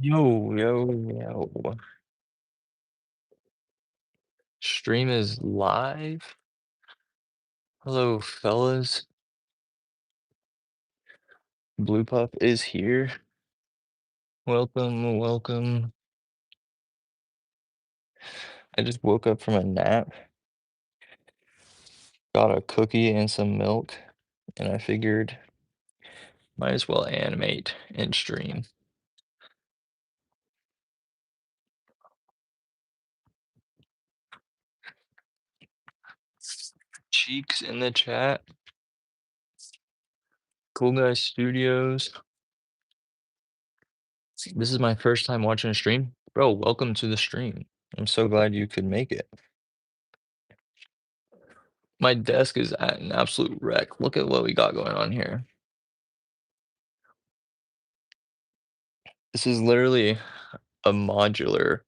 Yo, yo, yo. Stream is live. Hello, fellas. Blue Puff is here. Welcome, welcome. I just woke up from a nap, got a cookie and some milk, and I figured might as well animate and stream. Cheeks in the chat. Cool Guy Studios. This is my first time watching a stream. Bro, welcome to the stream. I'm so glad you could make it. My desk is at an absolute wreck. Look at what we got going on here. This is literally a modular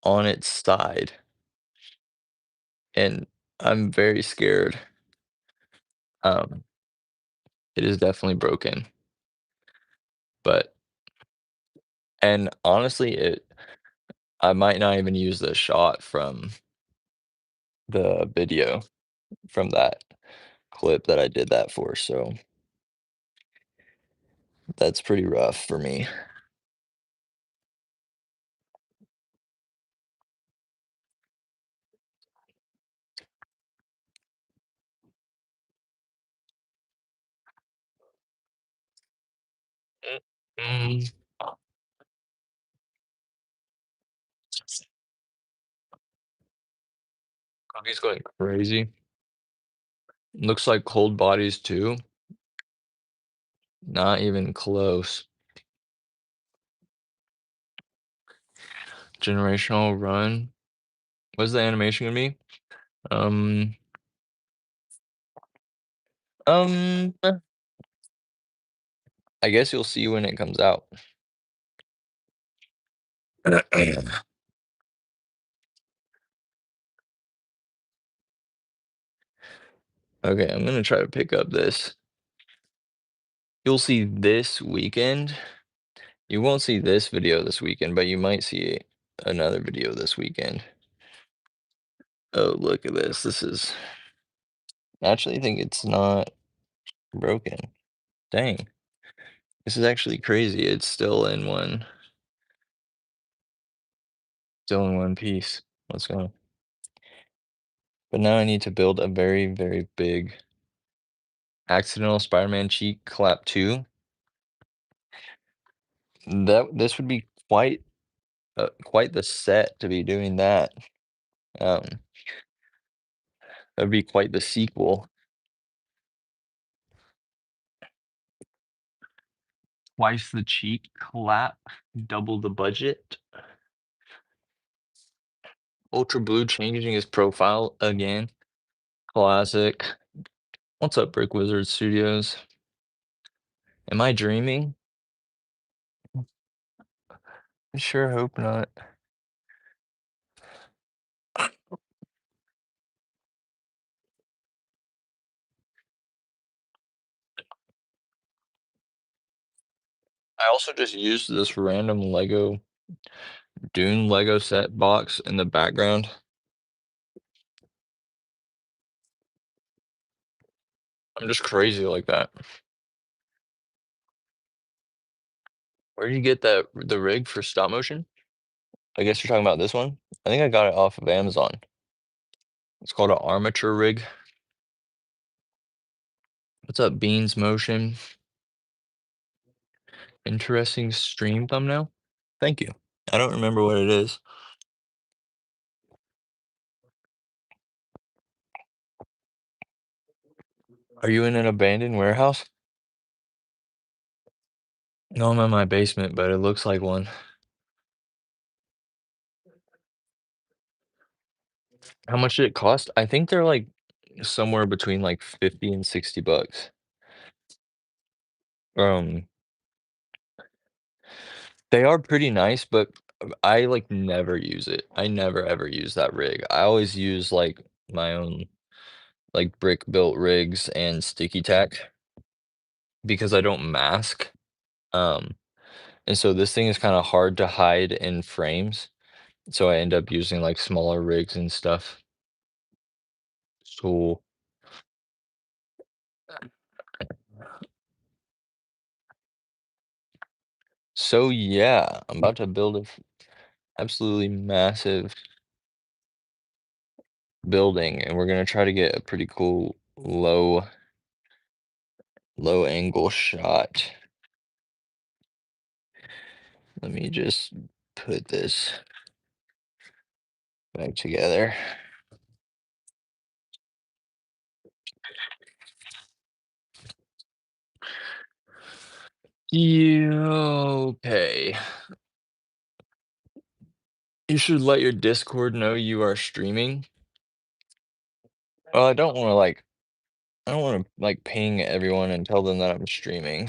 on its side, and I'm very scared. Um, it is definitely broken, but and honestly, I might not even use the shot from the video from that clip that I did that for, so that's pretty rough for me. Mm. Cookie's going crazy. Looks like Cold Bodies too. Not even close. Generational Run. What's the animation gonna be? Um, um, I guess you'll see when it comes out. Okay, I'm gonna try to pick up this. You'll see this weekend. You won't see this video this weekend, but you might see another video this weekend. Oh, look at this. This is I actually think it's not broken. Dang. This is actually crazy. It's still in one piece. Let's go. But now I need to build a very, very big accidental Spider-Man cheek clap 2. This would be quite the set to be doing that. Um, that'd be quite the sequel. Twice the cheek clap, double the budget. Ultra Blue changing his profile again. Classic. What's up, Brick Wizard Studios? Am I dreaming? I sure hope not. I also just used this random Dune Lego set box in the background. I'm just crazy like that. Where do you get the rig for stop motion? I guess you're talking about this one? I think I got it off of Amazon. It's called an armature rig. What's up, Beans Motion? Interesting stream thumbnail? Thank you. I don't remember what it is. Are you in an abandoned warehouse? No, I'm in my basement, but it looks like one. How much did it cost? I think they're like somewhere between like 50 and $60. Um, they are pretty nice, but I like never use it. I never ever use that rig. I always use like my own like brick built rigs and sticky tack because I don't mask. Um, And so this thing is kind of hard to hide in frames. So I end up using like smaller rigs and stuff. So yeah, I'm about to build a absolutely massive building, and we're gonna try to get a pretty cool low angle shot. Let me just put this back together. Yeah, okay. You should let your Discord know you are streaming. Well, I don't wanna like ping everyone and tell them that I'm streaming.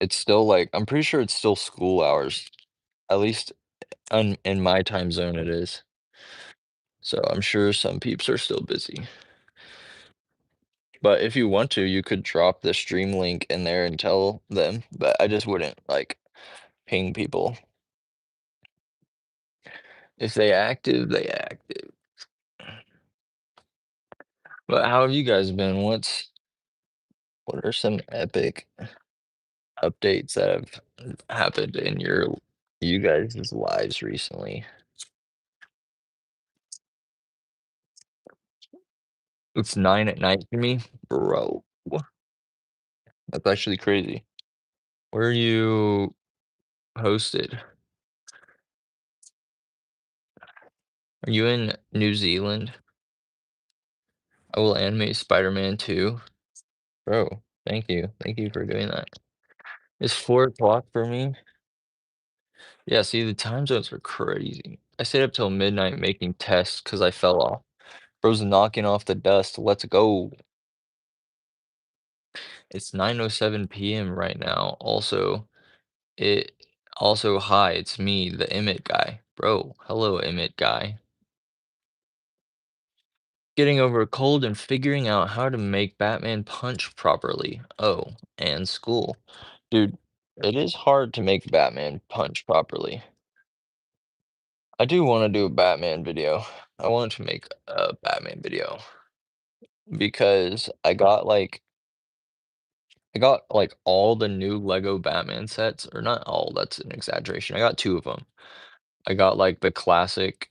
It's still like I'm pretty sure it's still school hours. At least in my time zone it is. So I'm sure some peeps are still busy. But if you want to, you could drop the stream link in there and tell them, but I just wouldn't like ping people. If they active, they active. But how have you guys been? What are some epic updates that have happened in you guys' lives recently? It's 9 at night for me, bro. That's actually crazy. Where are you hosted? Are you in New Zealand? I will animate Spider-Man 2. Bro, thank you. Thank you for doing that. It's 4 o'clock for me. Yeah, see, the time zones are crazy. I stayed up till midnight making tests because I fell off. Bro's knocking off the dust. Let's go. It's 9:07 p.m. right now. It hi, it's me, the Emmett guy. Bro, hello, Emmett guy. Getting over a cold and figuring out how to make Batman punch properly. Oh, and school. Dude, it is hard to make Batman punch properly. I do want to do a Batman video. I want to make a Batman video because I got like all the new Lego Batman sets, or not all, that's an exaggeration. I got two of them. I got like the classic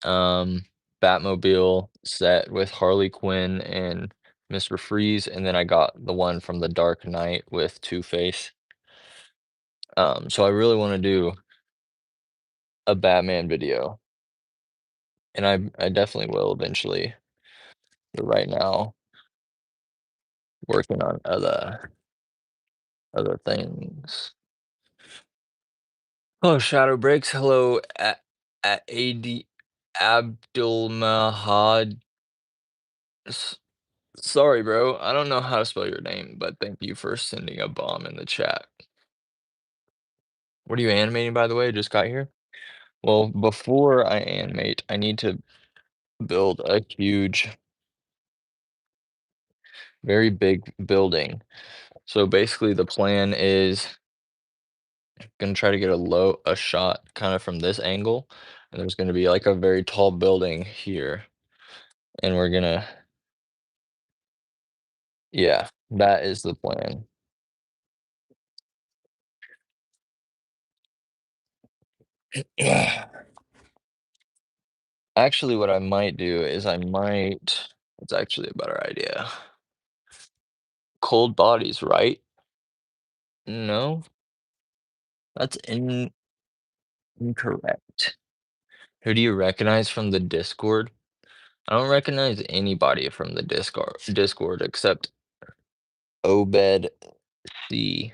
um Batmobile set with Harley Quinn and Mr. Freeze, and then I got the one from The Dark Knight with Two-Face. So I really want to do a Batman video, and I definitely will eventually. But right now, working on other things. Oh, Shadow Breaks. Hello, at AD Abdul Mahad. Sorry, bro. I don't know how to spell your name, but thank you for sending a bomb in the chat. What are you animating, by the way? Just got here? Well, before I animate, I need to build a huge, very big building. So basically, the plan is gonna try to get a shot kind of from this angle, and there's gonna be like a very tall building here, and we're gonna, yeah, that is the plan. Actually, what I might do is it's actually a better idea. Cold bodies, right? No, that's incorrect. Who do you recognize from the Discord? I don't recognize anybody from the Discord except Obed C.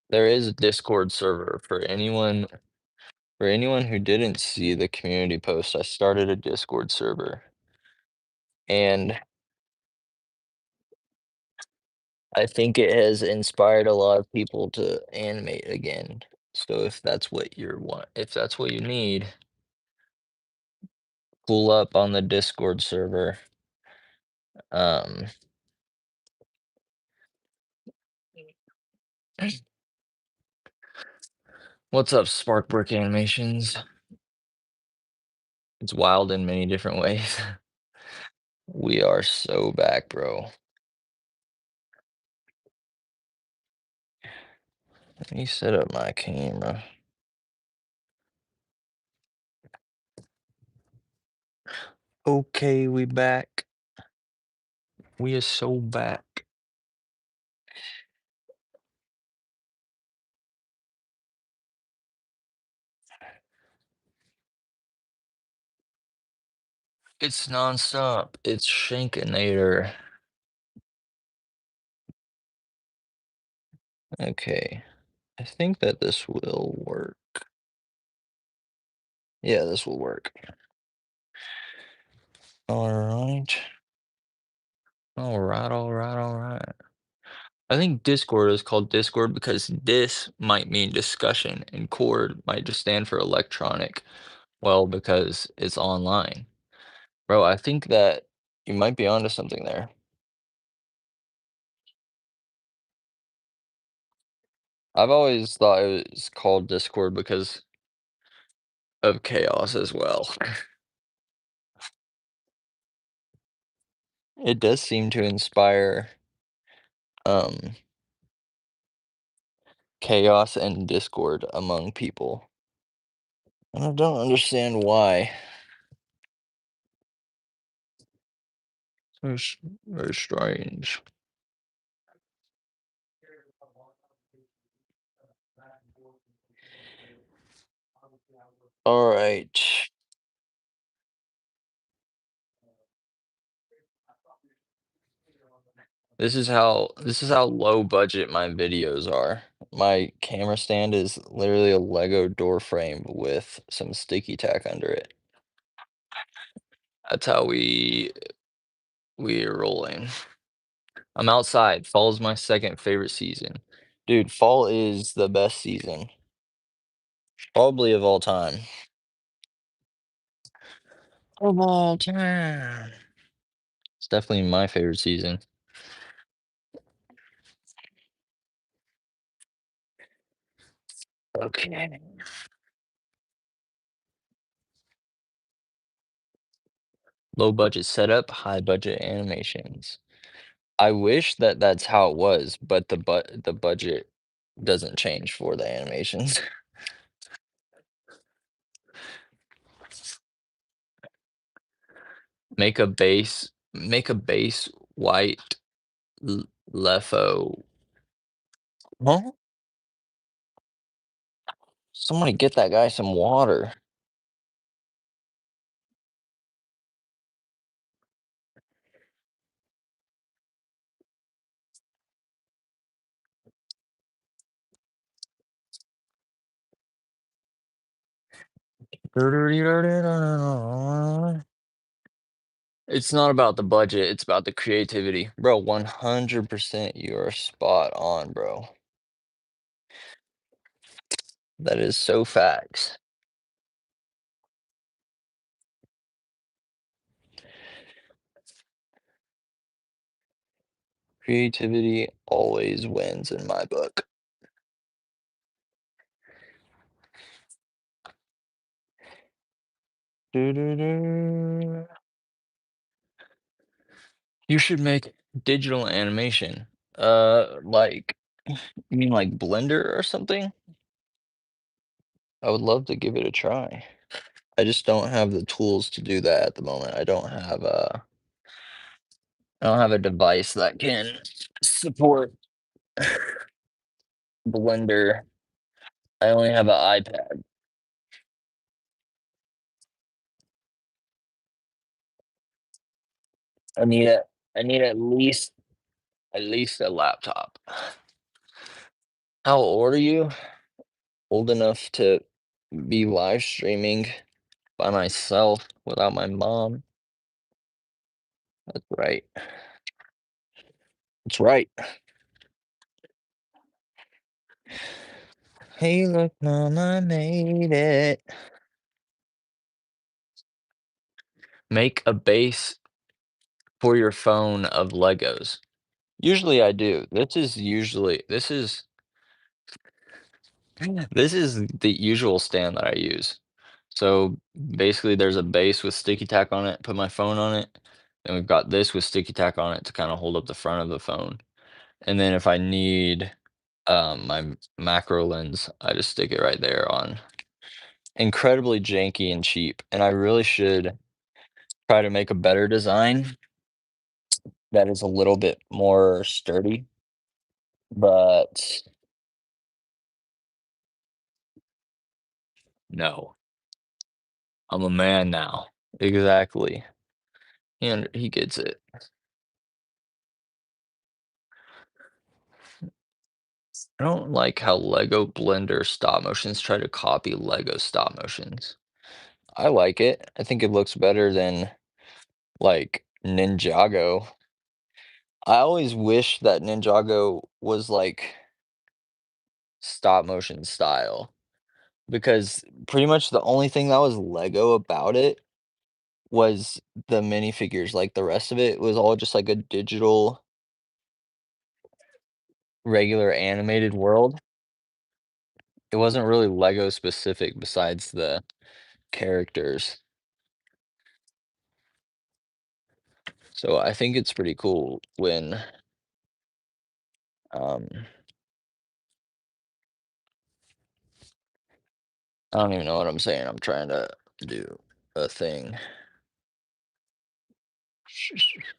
There is a Discord server for anyone who didn't see the community post. I started a Discord server, and I think it has inspired a lot of people to animate again. So if that's what you need, pull up on the Discord server. Um, what's up, Sparkbrick Animations? It's wild in many different ways. We are so back, bro. Let me set up my camera. Okay, we back. We are so back. It's nonstop. It's Shankinator. Okay. I think that this will work. Yeah, this will work. All right. All right, all right, all right. I think Discord is called Discord because dis might mean discussion and cord might just stand for electronic. Well, because it's online. Bro, I think that you might be onto something there. I've always thought it was called Discord because of chaos as well. It does seem to inspire um chaos and discord among people. And I don't understand why. It's very strange. All right. This is how low budget my videos are. My camera stand is literally a Lego door frame with some sticky tack under it. That's how we're rolling. I'm outside. Fall is my second favorite season. Dude, fall is the best season. Probably of all time. Of all time. It's definitely my favorite season. Okay. Low budget setup, high budget animations. I wish that that's how it was, but the budget doesn't change for the animations. Make a base white lefo. Huh? Somebody get that guy some water. It's not about the budget, it's about the creativity. Bro, 100% you are spot on, bro. That is so facts. Creativity always wins in my book. Doo-doo-doo. You should make digital animation. Like, you mean like Blender or something? I would love to give it a try. I just don't have the tools to do that at the moment. I don't have a device that can support Blender. I only have an iPad. I need a I need at least a laptop. How old are you? Old enough to be live streaming by myself without my mom? That's right. That's right. Hey, look, mom, I made it. Make a base for your phone of Legos. Usually I do. This is the usual stand that I use. So basically there's a base with sticky tack on it, put my phone on it, and we've got this with sticky tack on it to kind of hold up the front of the phone. And then if I need my macro lens, I just stick it right there on. Incredibly janky and cheap, and I really should try to make a better design that is a little bit more sturdy, but no, I'm a man now. Exactly. And he gets it. I don't like how Lego Blender stop motions try to copy Lego stop motions. I like it. I think it looks better than like Ninjago. I always wish that Ninjago was like stop motion style because pretty much the only thing that was Lego about it was the minifigures. Like the rest of it was all just like a digital, regular animated world. It wasn't really Lego specific besides the characters. So I think it's pretty cool when um I don't even know what I'm saying. I'm trying to do a thing.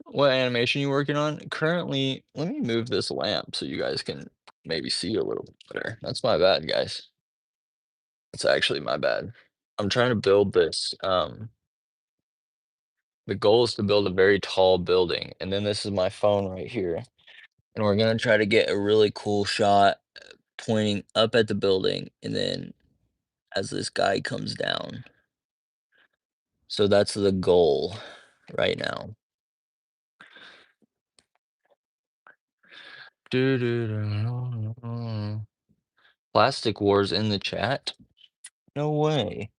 What animation you working on? Currently, let me move this lamp so you guys can maybe see a little bit better. That's my bad, guys. That's actually my bad. I'm trying to build this. The goal is to build a very tall building, and then this is my phone right here, and we're gonna try to get a really cool shot pointing up at the building, and then as this guy comes down. So that's the goal right now. Doo-doo-doo-doo-doo. Plastic Wars in the chat? No way.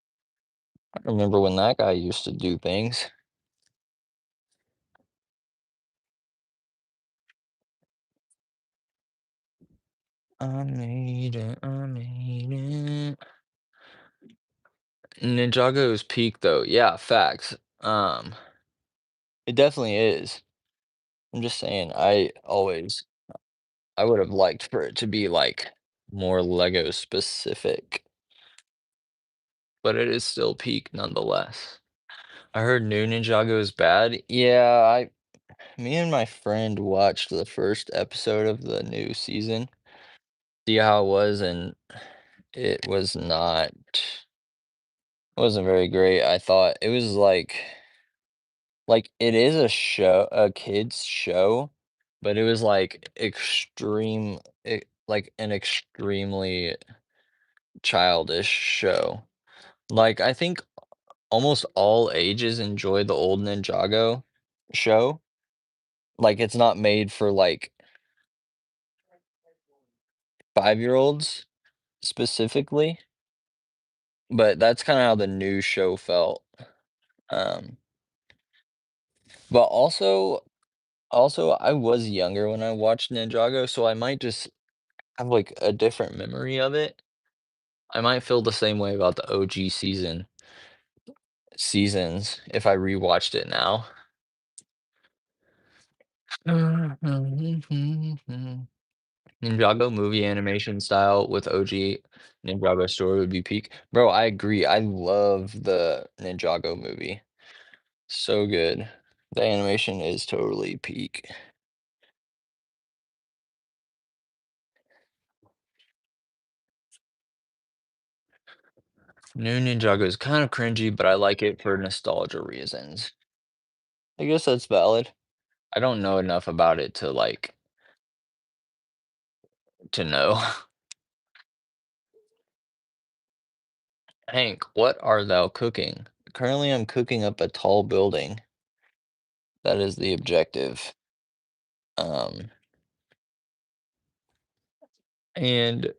I remember when that guy used to do things. I made it, I made it. Ninjago's peak though. Yeah, facts. It definitely is. I'm just saying, I would have liked for it to be like more Lego specific, but it is still peak nonetheless. I heard new Ninjago is bad. Yeah, me and my friend watched the first episode of the new season, see how it was, and it was not it wasn't very great. I thought it was like it is a kids show, but it was like like an extremely childish show. Like I think almost all ages enjoy the old Ninjago show. Like it's not made for like 5-year-olds specifically, but that's kinda how the new show felt. Um, but also, I was younger when I watched Ninjago, so I might just have, like, a different memory of it. I might feel the same way about the OG seasons if I rewatched it now. Ninjago movie animation style with OG Ninjago story would be peak. Bro, I agree. I love the Ninjago movie. So good. The animation is totally peak. New Ninjago is kind of cringy, but I like it for nostalgia reasons. I guess that's valid. I don't know enough about it to like to know. Hank, what are thou cooking? Currently, I'm cooking up a tall building. That is the objective. Um, and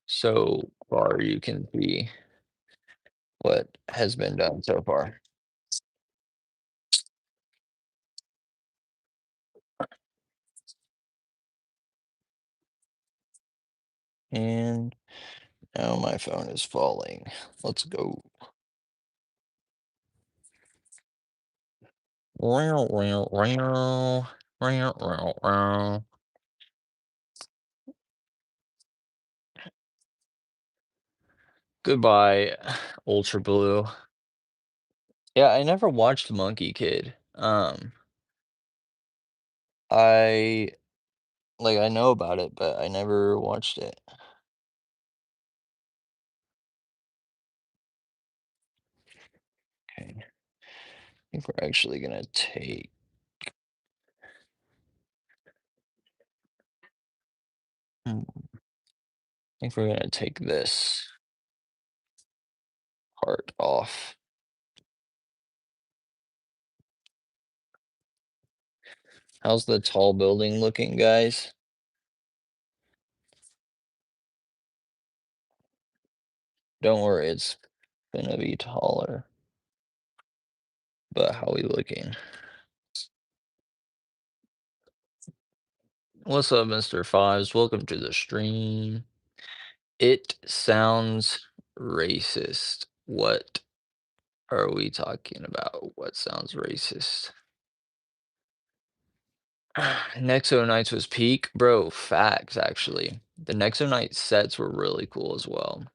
so far you can see what has been done so far. And now my phone is falling. Let's go. Goodbye, Ultra Blue. Yeah, I never watched Monkey Kid. I like I know about it, but I never watched it. Okay, I think we're actually gonna take. I think we're gonna take this part off. How's the tall building looking, guys? Don't worry, it's gonna be taller. But how we looking? What's up, Mr. Fives? Welcome to the stream. It sounds racist. What are we talking about? What sounds racist? Nexo Knights was peak. Bro, facts, actually. The Nexo Knight sets were really cool as well.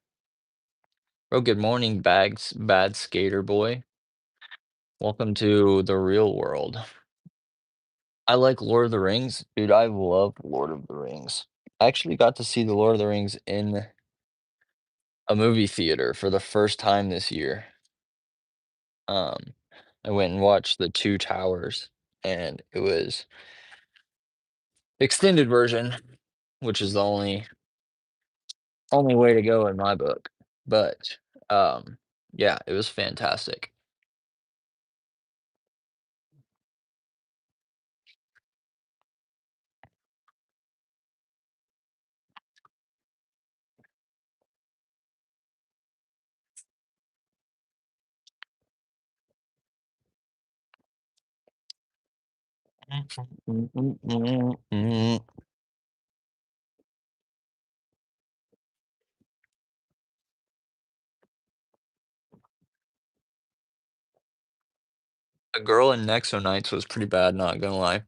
Bro, good morning, bags, bad skater boy. Welcome to the real world. I like Lord of the Rings. Dude, I love Lord of the Rings. I actually got to see the Lord of the Rings in a movie theater for the first time this year. Um, I went and watched The Two Towers, and it was extended version, which is the only way to go in my book. But yeah, it was fantastic. The girl in Nexo Knights was pretty bad, not gonna lie.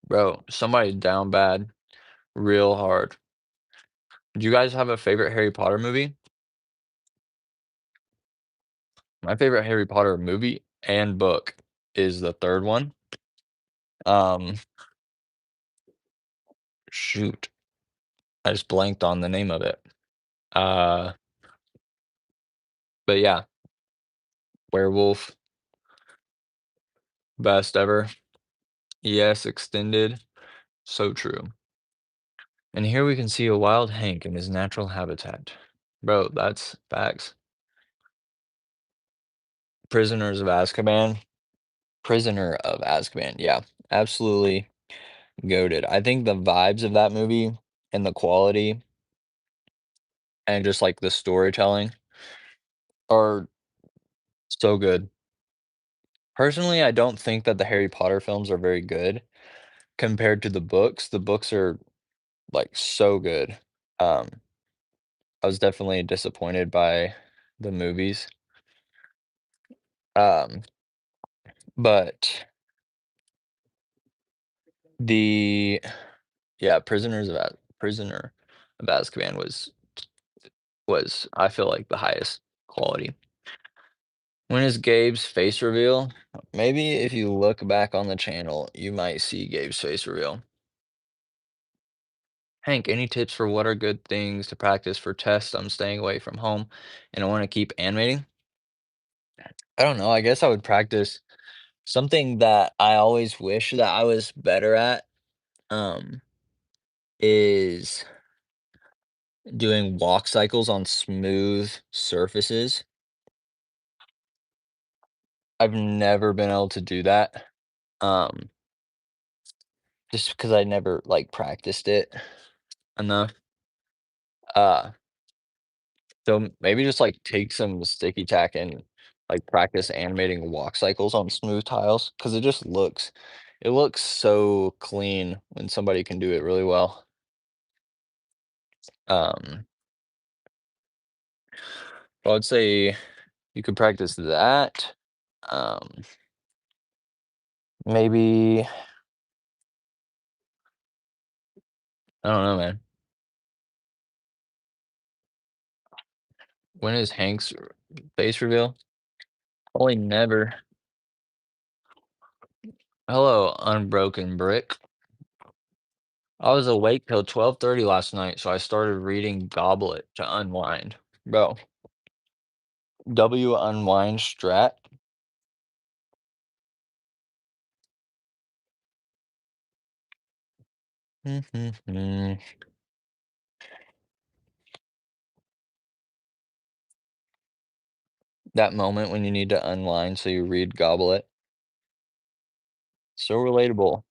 Bro, somebody down bad, real hard. Do you guys have a favorite Harry Potter movie? My favorite Harry Potter movie and book is the third one. Um, shoot, I just blanked on the name of it. Uh, but yeah, Werewolf, best ever. Yes, extended. So true. And here we can see a wild Hank in his natural habitat. Bro, that's facts. Prisoners of Azkaban. Prisoner of Azkaban. Yeah, absolutely goated. I think the vibes of that movie and the quality and just like the storytelling are so good. Personally, I don't think that the Harry Potter films are very good compared to the books. The books are like so good. Um, I was definitely disappointed by the movies. Um, but the yeah, Prisoner of Azkaban was I feel like the highest quality. When is Gabe's face reveal? Maybe if you look back on the channel, you might see Gabe's face reveal. Hank, any tips for what are good things to practice for tests? I'm staying away from home and I want to keep animating. I don't know. I guess I would practice something that I always wish that I was better at. Um, is doing walk cycles on smooth surfaces. I've never been able to do that. Um, just because I never like practiced it enough. Uh, so maybe just like take some sticky tack and like practice animating walk cycles on smooth tiles because it looks so clean when somebody can do it really well. Um, I would say you could practice that. Um, maybe I don't know, man. When is Hank's face reveal? Probably never. Hello, unbroken brick. I was awake till 12:30 last night, so I started reading Goblet to unwind. Bro, W unwind strat. That moment when you need to unwind, so you read Goblet. So relatable.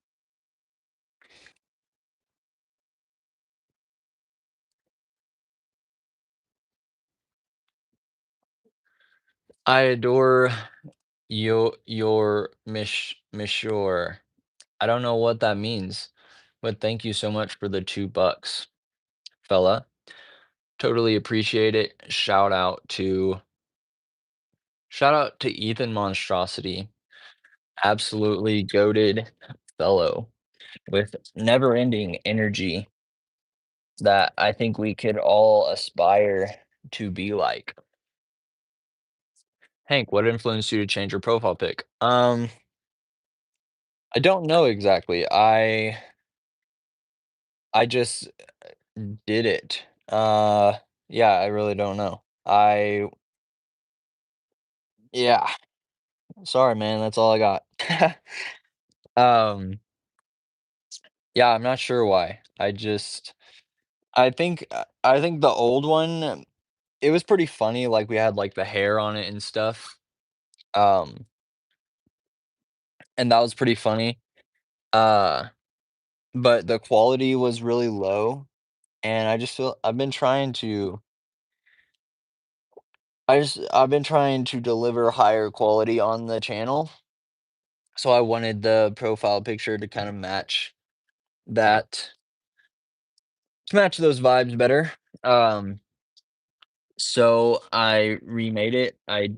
I adore your Mishore. I don't know what that means, but thank you so much for the $2, fella. Totally appreciate it. Shout out to Ethan Monstrosity. Absolutely goated fellow with never-ending energy that I think we could all aspire to be like. Hank, what influenced you to change your profile pic? I don't know exactly. I just did it. Yeah, I really don't know. Yeah, sorry, man. That's all I got. Um, yeah, I'm not sure why. I think the old one, it was pretty funny. Like we had like the hair on it and stuff. Um, and that was pretty funny. Uh, but the quality was really low, and I just feel I've been trying to deliver higher quality on the channel. So I wanted the profile picture to kind of that match those vibes better. Um, so I remade it. I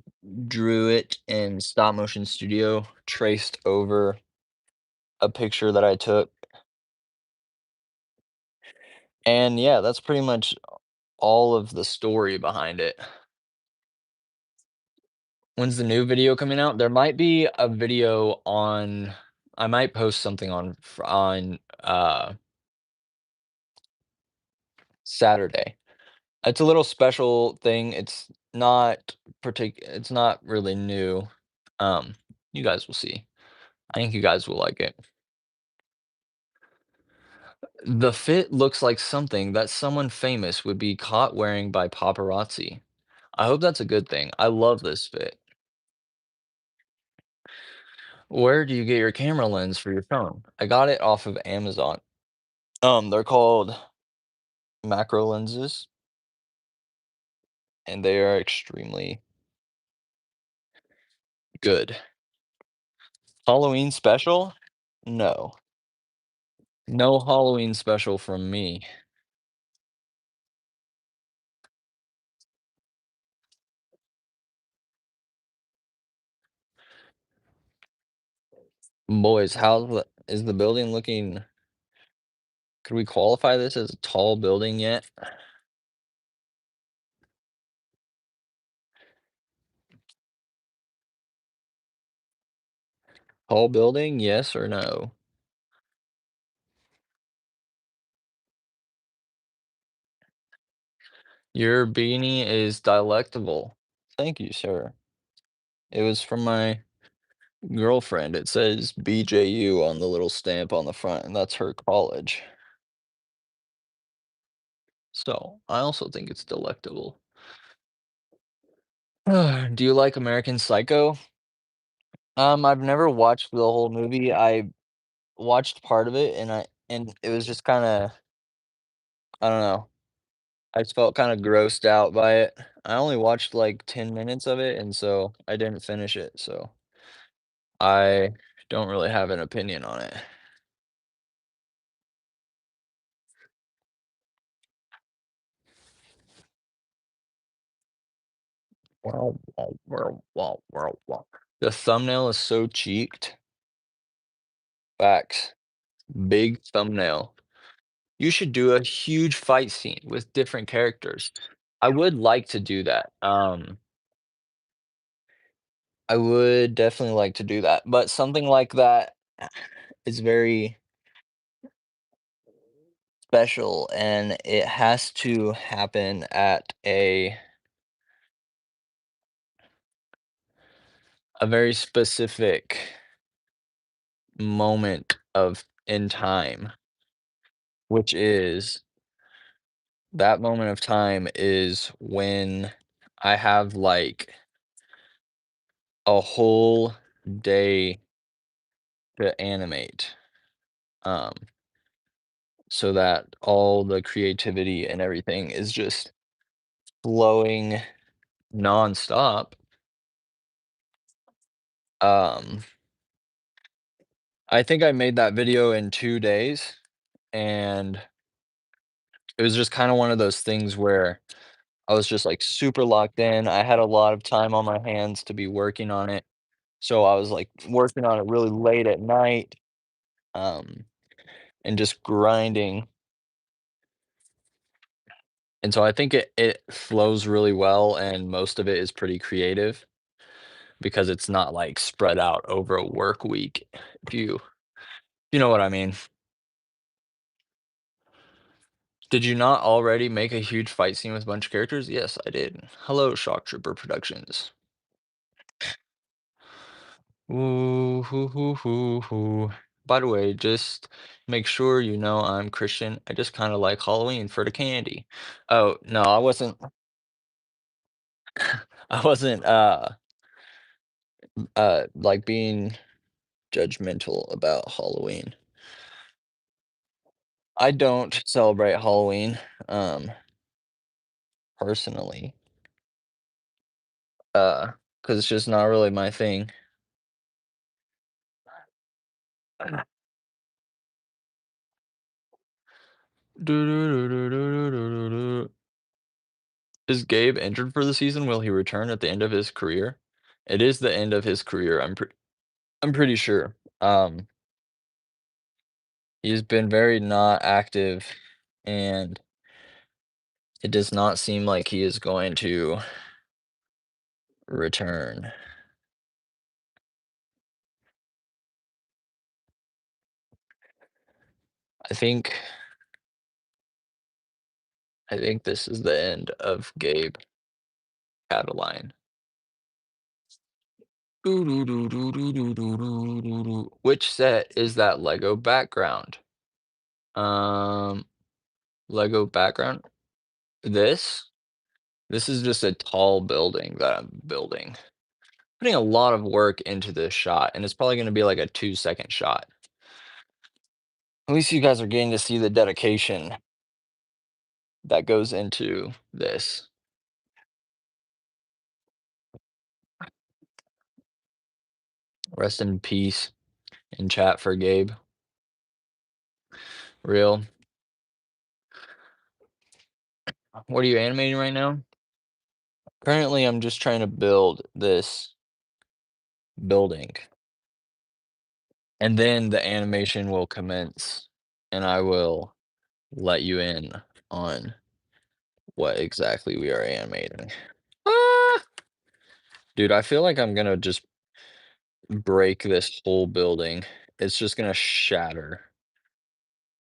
drew it in stop motion studio, traced over a picture that I took. And yeah, that's pretty much all of the story behind it. When's the new video coming out? There might be a video on I might post something on Saturday. It's a little special thing. It's not really new. Um, you guys will see. I think you guys will like it. The fit looks like something that someone famous would be caught wearing by paparazzi. I hope that's a good thing. I love this fit. Where do you get your camera lens for your phone? I got it off of Amazon. They're called macro lenses, and they are extremely good. Halloween special? No. No Halloween special from me. Boys, is the building looking? Could we qualify this as a tall building yet? Tall building, yes or no? Your beanie is delectable. Thank you, sir. It was from my girlfriend. It says BJU on the little stamp on the front, and that's her college. So, I also think it's delectable. Do you like American Psycho? I've never watched the whole movie. I watched part of it, and it was just kinda I don't know. I just felt kinda grossed out by it. I only watched, like, 10 minutes of it, and so I didn't finish it, so I don't really have an opinion on it. The thumbnail is so cheeked. Facts. Big thumbnail. You should do a huge fight scene with different characters. I would like to do that. I would definitely like to do that, but something like that is very special, and it has to happen at a very specific moment of in time, which is that moment of time is when I have, like, a whole day to animate, um, so that all the creativity and everything is just flowing nonstop. Um, I think I made that video in 2 days, and it was just kinda one of those things where I was just, like, super locked in. I had a lot of time on my hands to be working on it, so I was, like, working on it really late at night, um, and just grinding, and so I think it flows really well, and most of it is pretty creative because it's not, like, spread out over a work week, if you know what I mean. Did you not already make a huge fight scene with a bunch of characters? Yes, I did. Hello, Shock Trooper Productions. Ooh, hoo, hoo, hoo, hoo. By the way, just make sure you know I'm Christian. I just kind of like Halloween for the candy. Oh, no, I wasn't like being judgmental about Halloween. I don't celebrate Halloween um personally. Cuz it's just not really my thing. Is Gabe injured for the season? Will he return at the end of his career? It is the end of his career. I'm pretty sure. He's been very not active, and it does not seem like he is going to return. I think I think this is the end of Gabe Cataline. Which set is that Lego background? Um, Lego background? This? This is just a tall building that I'm building. Putting a lot of work into this shot, and it's probably gonna be like a 2-second shot. At least you guys are getting to see the dedication that goes into this. Rest in peace in chat for Gabe. Real. What are you animating right now? Currently, I'm just trying to build this building, and then the animation will commence, and I will let you in on what exactly we are animating. Ah! Dude, I feel like I'm gonna just break this whole building. It's just gonna shatter,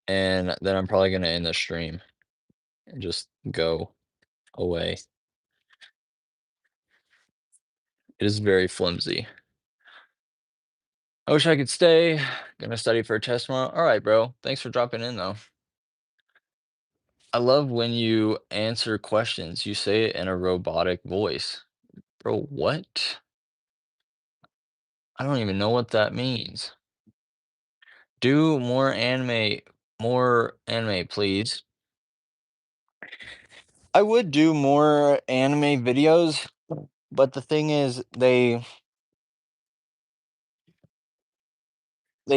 and then I'm probably gonna end the stream and just go away. It is very flimsy. I wish I could stay. Gonna study for a test tomorrow. All right, bro. Thanks for dropping in, though. I love when you answer questions. You say it in a robotic voice. Bro, what? I don't even know what that means. Do more anime, please. I would do more anime videos, but the thing is they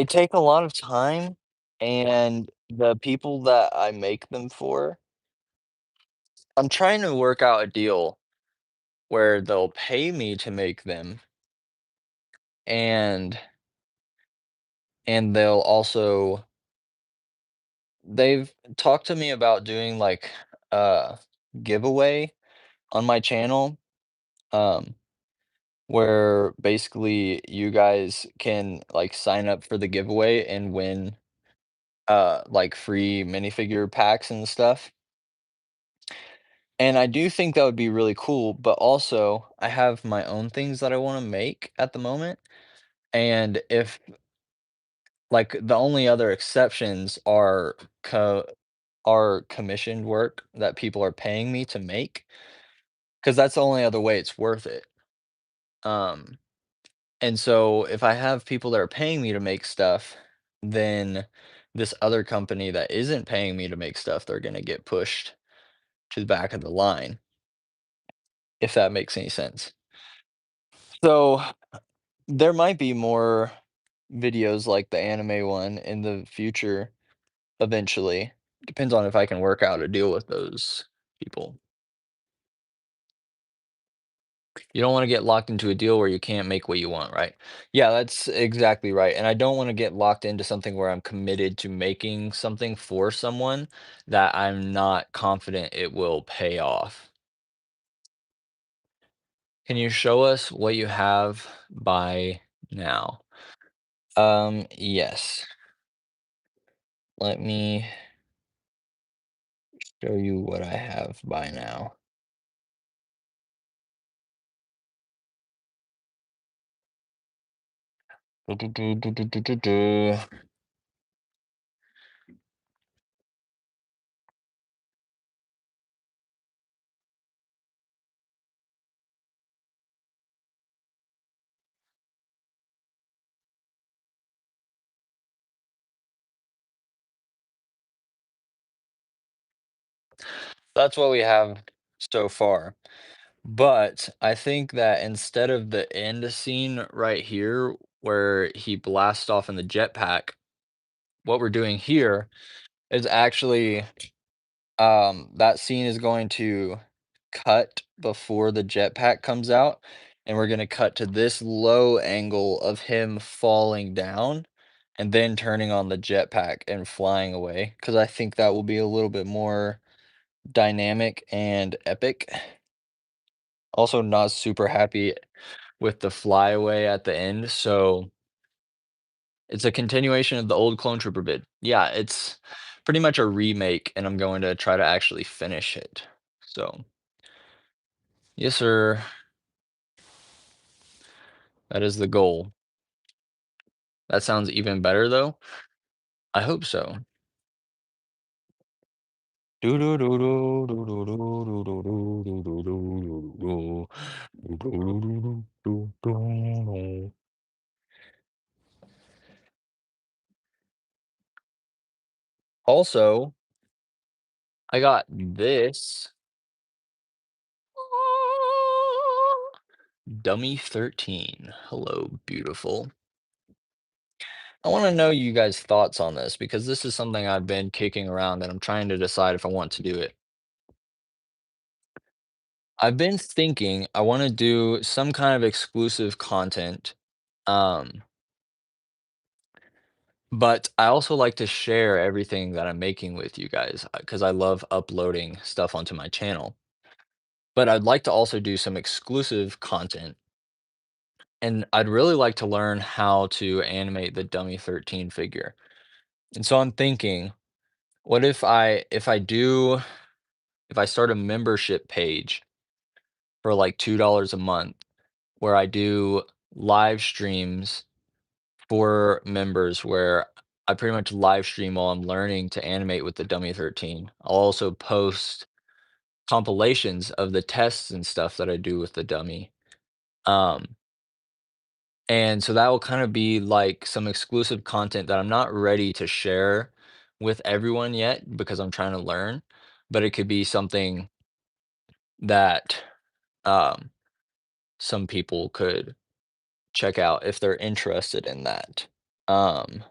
take a lot of time, and the people that I make them for, I'm trying to work out a deal where they'll pay me to make them, and they'll also they've talked to me about doing, like, a giveaway on my channel, um, where basically you guys can, like, sign up for the giveaway and win, like, free minifigure packs and stuff. And I do think that would be really cool, but also I have my own things that I wanna make at the moment, and if like, the only other exceptions are commissioned work that people are paying me to make, because that's the only other way it's worth it. Um, and so if I have people that are paying me to make stuff, then this other company that isn't paying me to make stuff, they're gonna get pushed to the back of the line, if that makes any sense. So, there might be more videos like the anime one in the future eventually. Depends on if I can work out a deal with those people. You don't wanna get locked into a deal where you can't make what you want, right? Yeah, that's exactly right, and I don't wanna get locked into something where I'm committed to making something for someone that I'm not confident it will pay off. Can you show us what you have by now? Yes. Let me show you what I have by now. Do, do, do, do, do, do, do, do. That's what we have so far. But I think that instead of the end scene right here where he blasts off in the jetpack, what we're doing here is actually that scene is going to cut before the jetpack comes out, and we're gonna cut to this low angle of him falling down and then turning on the jetpack and flying away. Because I think that will be a little bit more dynamic and epic. Also not super happy with the flyaway at the end, so it's a continuation of the old Clone Trooper bid. Yeah, it's pretty much a remake, and I'm going to try to actually finish it. So, yes, sir. That is the goal. That sounds even better, though. I hope so. Also, I got this Dummy 13. Hello, beautiful. I want to know you guys' thoughts on this because this is something I've been kicking around and I'm trying to decide if I want to do it. I've been thinking I want to do some kind of exclusive content, um, but I also like to share everything that I'm making with you guys because I love uploading stuff onto my channel. But I'd like to also do some exclusive content, and I'd really like to learn how to animate the Dummy 13 figure. And so I'm thinking, what if I start a membership page for like $2 a month where I do live streams for members where I pretty much live stream while I'm learning to animate with the Dummy 13. I'll also post compilations of the tests and stuff that I do with the dummy. Um, and so that will kind of be like some exclusive content that I'm not ready to share with everyone yet because I'm trying to learn, but it could be something that um, some people could check out if they're interested in that. Um,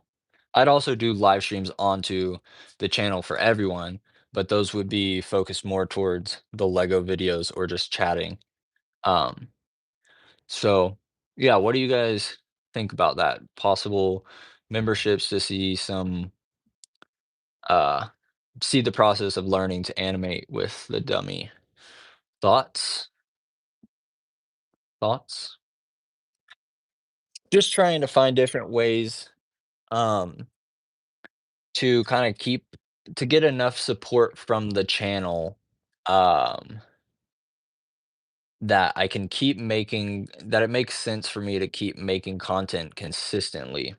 I'd also do live streams onto the channel for everyone, but those would be focused more towards the Lego videos or just chatting. Um, so yeah, what do you guys think about that? Possible memberships to uh see the process of learning to animate with the dummy. Thoughts? Thoughts? Just trying to find different ways um to kind of get enough support from the channel um that I can keep making that it makes sense for me to keep making content consistently.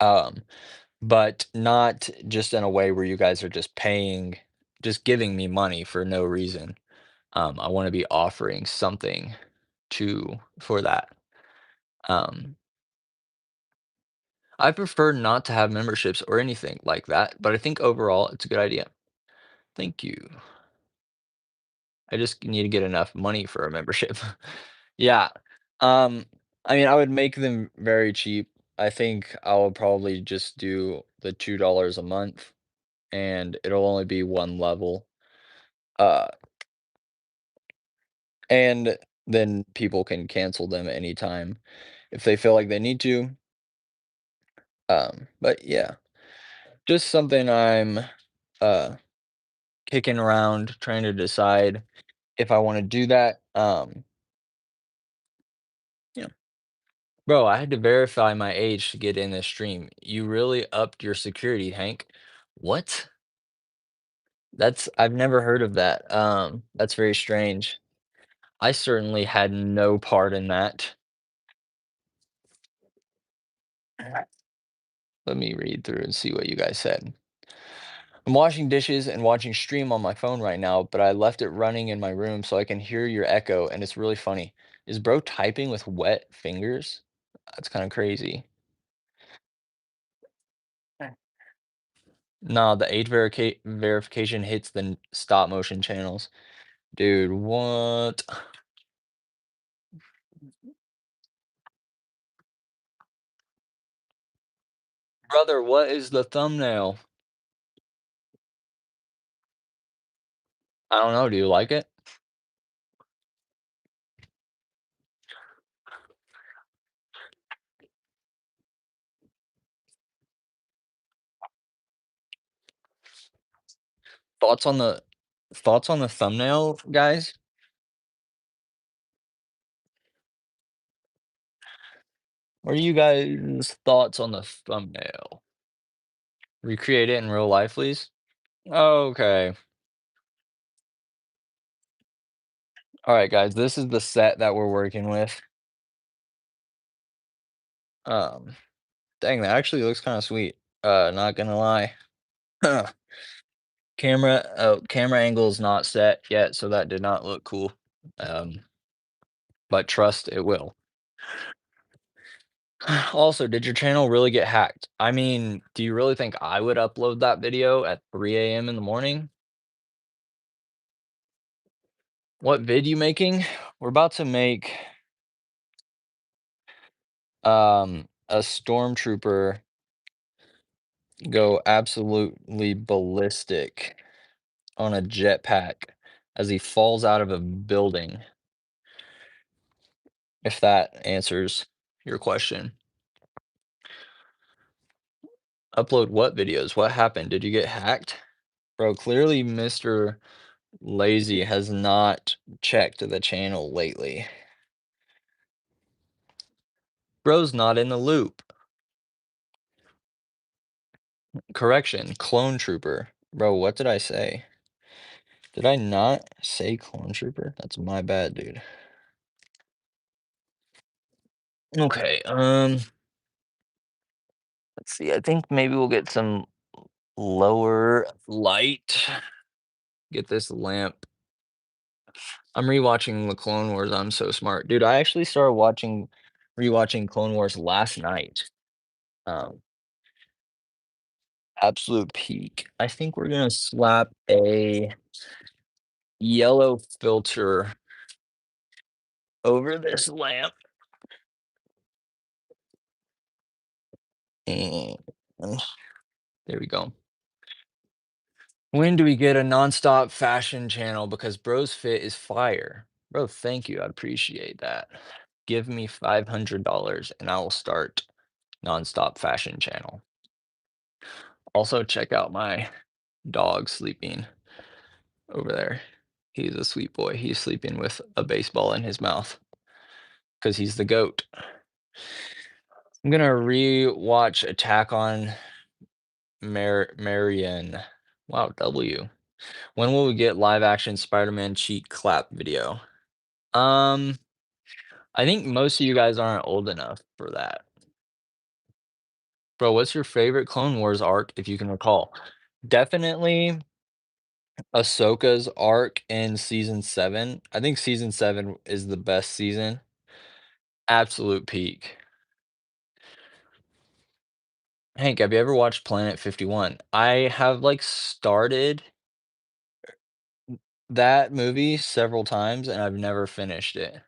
Um but not just in a way where you guys are just giving me money for no reason. I want to be offering something to for that. Um I prefer not to have memberships or anything like that, but I think overall it's a good idea. Thank you. I just need to get enough money for a membership. Yeah. Um, I mean, I would make them very cheap. I think I'll probably just do the $2 a month, and it'll only be one level. Uh, and then people can cancel them anytime if they feel like they need to. But yeah, just something I'm uh kicking around trying to decide if I want to do that. Yeah. Bro, I had to verify my age to get in this stream. You really upped your security, Hank. What? I've never heard of that. That's very strange. I certainly had no part in that. Let me read through and see what you guys said. I'm washing dishes and watching stream on my phone right now, but I left it running in my room so I can hear your echo, and it's really funny. Is bro typing with wet fingers? That's kind of crazy. Nah, the age verification hits the stop motion channels. Dude, what? Brother, what is the thumbnail? I don't know. Do you like it? Thoughts on the thumbnail, guys? What are you guys' thoughts on the thumbnail? Recreate it in real life, please. Okay. All right, guys. This is the set that we're working with. Um, dang, that actually looks kind of sweet. Not gonna lie. Camera angle is not set yet, so that did not look cool. Um, but trust it will. Also, did your channel really get hacked? I mean, do you really think I would upload that video at 3 a.m. in the morning? What vid you making? We're about to make a stormtrooper go absolutely ballistic on a jetpack as he falls out of a building, if that answers your question. Upload what videos? What happened? Did you get hacked? Bro, clearly Mr. Lazy has not checked the channel lately. Bro's not in the loop. Correction, clone trooper. Bro, what did I say? Did I not say clone trooper? That's my bad, dude. Okay, let's see. I think maybe we'll get some lower light. Get this lamp. I'm rewatching the Clone Wars. I'm so smart. Dude, I actually started rewatching Clone Wars last night. Um, absolute peak. I think we're gonna slap a yellow filter over this lamp. And there we go. When do we get a nonstop fashion channel? Because Bros Fit is fire. Bro, thank you. I appreciate that. Give me $500 and I will start Nonstop Fashion Channel. Also, check out my dog sleeping over there. He's a sweet boy. He's sleeping with a baseball in his mouth because he's the goat. I'm gonna re-watch Attack on Marion. Wow, W. When will we get live action Spider-Man cheek clap video? Um, I think most of you guys aren't old enough for that. Bro, what's your favorite Clone Wars arc, if you can recall? Definitely Ahsoka's arc in season 7. I think season 7 is the best season. Absolute peak. Hank, have you ever watched Planet 51? I have, like, started that movie several times, and I've never finished it.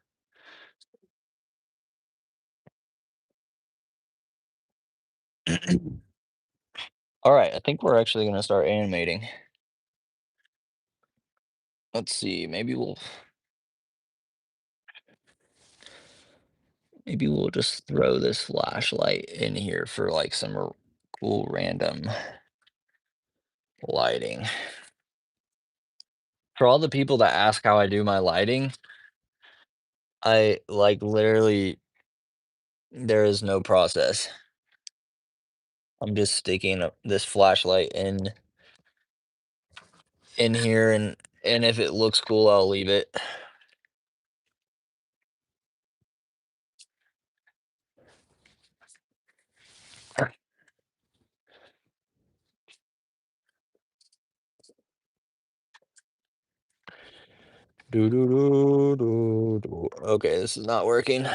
Alright, I think we're actually gonna start animating. Let's see, maybe we'll just throw this flashlight in here for, like, some cool random lighting. For all the people that ask how I do my lighting, I, like, literally there is no process. I'm just sticking this flashlight in here, and if it looks cool, I'll leave it. Do, do, do, do, do. Okay, this is not working.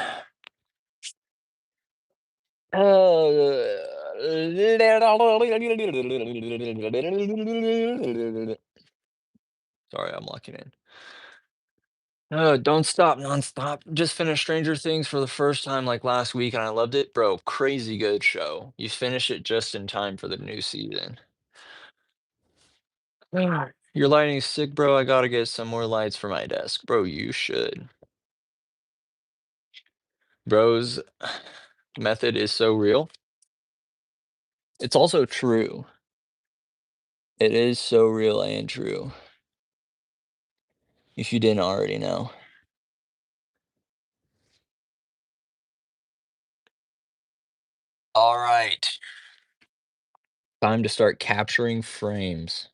Sorry, I'm locking in. Don't stop, nonstop. Just finished Stranger Things for the first time like last week and I loved it. Bro, crazy good show. You finish it just in time for the new season. Your lighting's sick, bro. I gotta get some more lights for my desk. Bro, you should. Bro's method is so real. It's also true. It is so real and true. If you didn't already know. All right. Time to start capturing frames.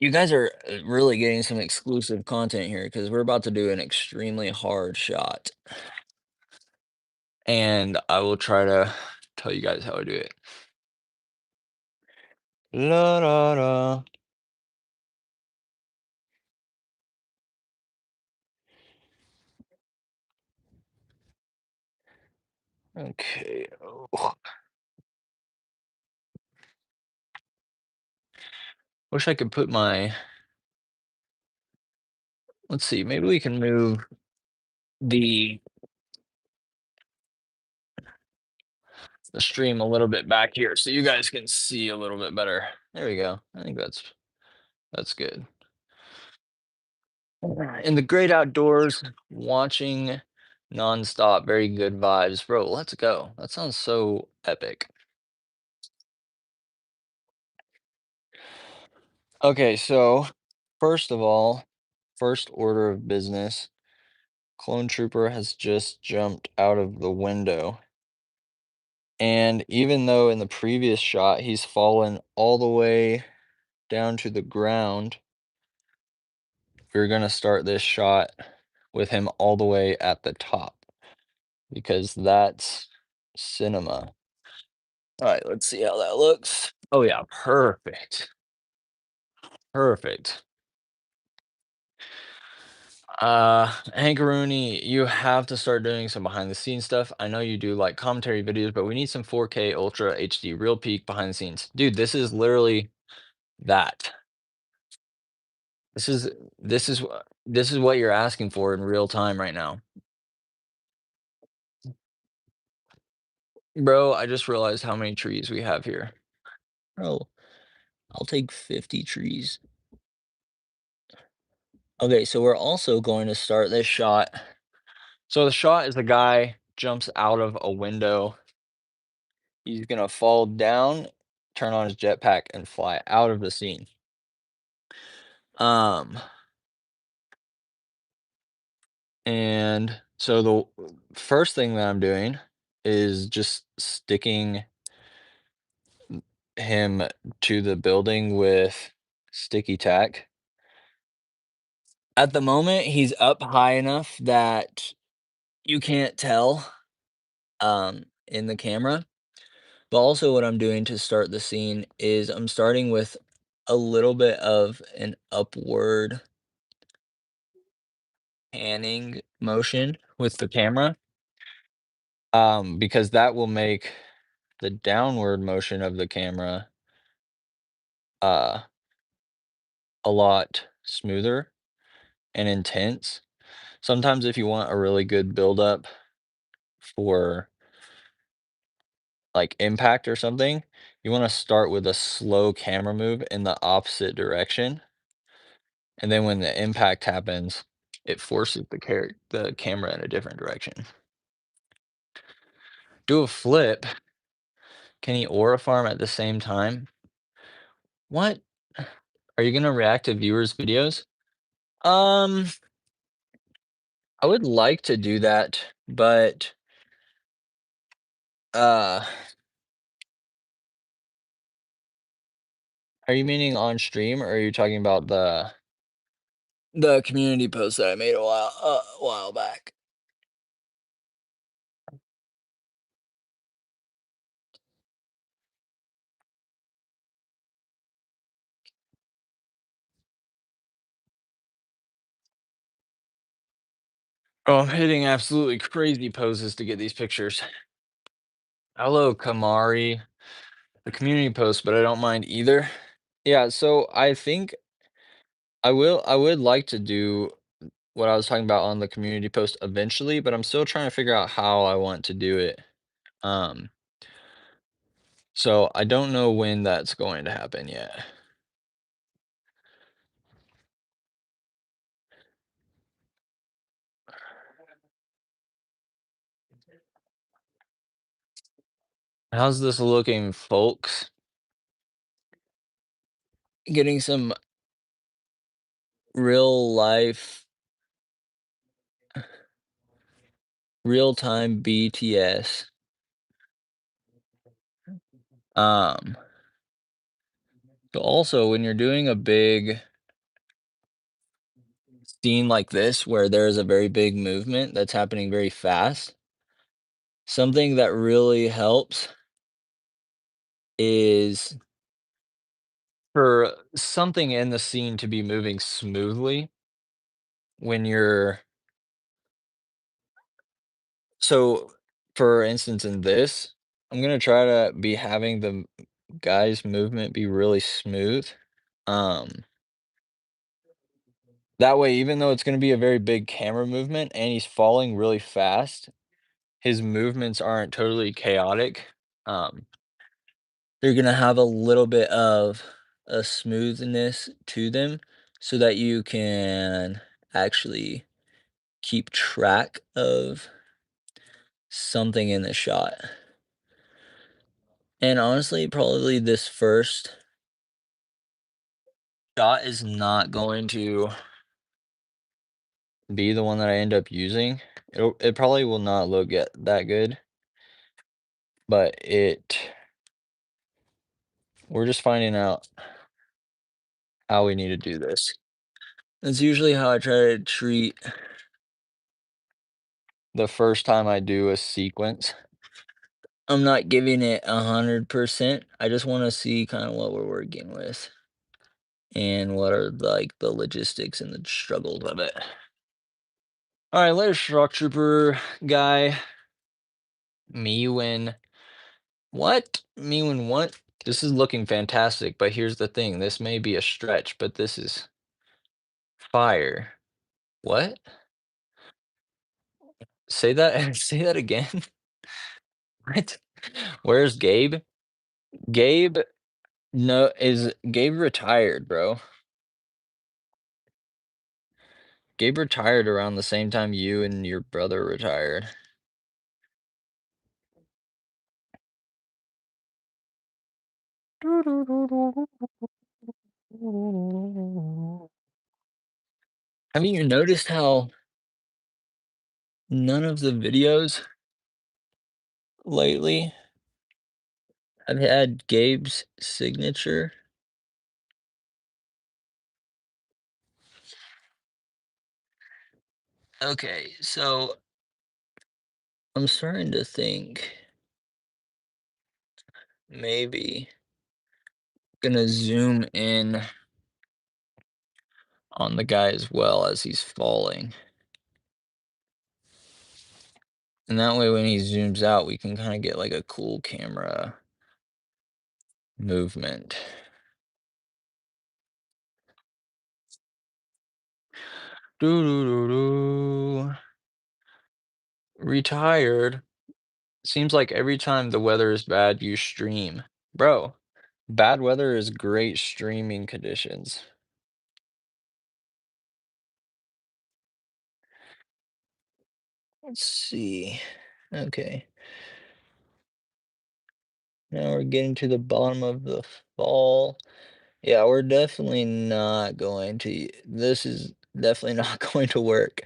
You guys are really getting some exclusive content here because we're about to do an extremely hard shot. And I will try to tell you guys how I do it. La da da. Okay. Oh. Wish I could put my. Let's see. Maybe we can move the the stream a little bit back here so you guys can see a little bit better. There we go. I think that's good. In the great outdoors, watching nonstop, very good vibes. Bro, let's go. That sounds so epic. Okay, so first of all, first order of business, Clone Trooper has just jumped out of the window. And even though in the previous shot he's fallen all the way down to the ground, we're going to start this shot with him all the way at the top because that's cinema. All right, let's see how that looks. Oh yeah, perfect. Perfect. Hank Rooney, you have to start doing some behind the scenes stuff. I know you do like commentary videos, but we need some 4K Ultra HD real peak behind the scenes. Dude, this is literally that. This is this is what you're asking for in real time right now. Bro, I just realized how many trees we have here. Bro, I'll take 50 trees. Okay, so we're also going to start this shot. So the shot is the guy jumps out of a window. He's gonna fall down, turn on his jetpack, and fly out of the scene. Um, and so the first thing that I'm doing is just sticking him to the building with sticky tack. At the moment, he's up high enough that you can't tell in the camera. But also what I'm doing to start the scene is I'm starting with a little bit of an upward panning motion with the camera, because that will make the downward motion of the camera uh, a lot smoother and intense. Sometimes if you want a really good buildup for like impact or something, you want to start with a slow camera move in the opposite direction. And then when the impact happens, it forces the camera in a different direction. Do a flip. Can you aura farm at the same time? What? Are you gonna react to viewers' videos? Um, I would like to do that, but uh, are you meaning on stream or are you talking about the community post that I made a while back? Oh, I'm hitting absolutely crazy poses to get these pictures. Hello, Kamari. The community post, but I don't mind either. Yeah, so I think I would like to do what I was talking about on the community post eventually, but I'm still trying to figure out how I want to do it. Um, so I don't know when that's going to happen yet. How's this looking, folks? Getting some real life, real time BTS. Um, but also when you're doing a big scene like this where there's a very big movement that's happening very fast, something that really helps is for something in the scene to be moving smoothly when you're so for instance in this, I'm gonna try to be having the guy's movement be really smooth. Um, that way, even though it's gonna be a very big camera movement and he's falling really fast, his movements aren't totally chaotic. Um, they're gonna have a little bit of a smoothness to them so that you can actually keep track of something in the shot. And honestly, probably this first shot is not going to be the one that I end up using. It probably will not look that good, but we're just finding out how we need to do this. That's usually how I try to treat the first time I do a sequence. I'm not giving it 100%. I just want to see kind of what we're working with and what are like the logistics and the struggles of it. All right, later, Shock Trooper guy. Miwin. What? Miwin what? This is looking fantastic, but here's the thing. This may be a stretch, but this is fire. What? Say that say that again. What? Where's Gabe? Gabe No, is Gabe retired, bro. Gabe retired around the same time you and your brother retired. Have you noticed how none of the videos lately have had Gabe's signature? Okay, so I'm starting to think maybe gonna zoom in on the guy as well as he's falling. And that way when he zooms out, we can kind of get like a cool camera movement. Doo doo doo doo. Retired. Seems like every time the weather is bad, you stream. Bro, bad weather is great streaming conditions. Let's see. Okay. Now we're getting to the bottom of the fall. Yeah, we're definitely not going to. This is definitely not going to work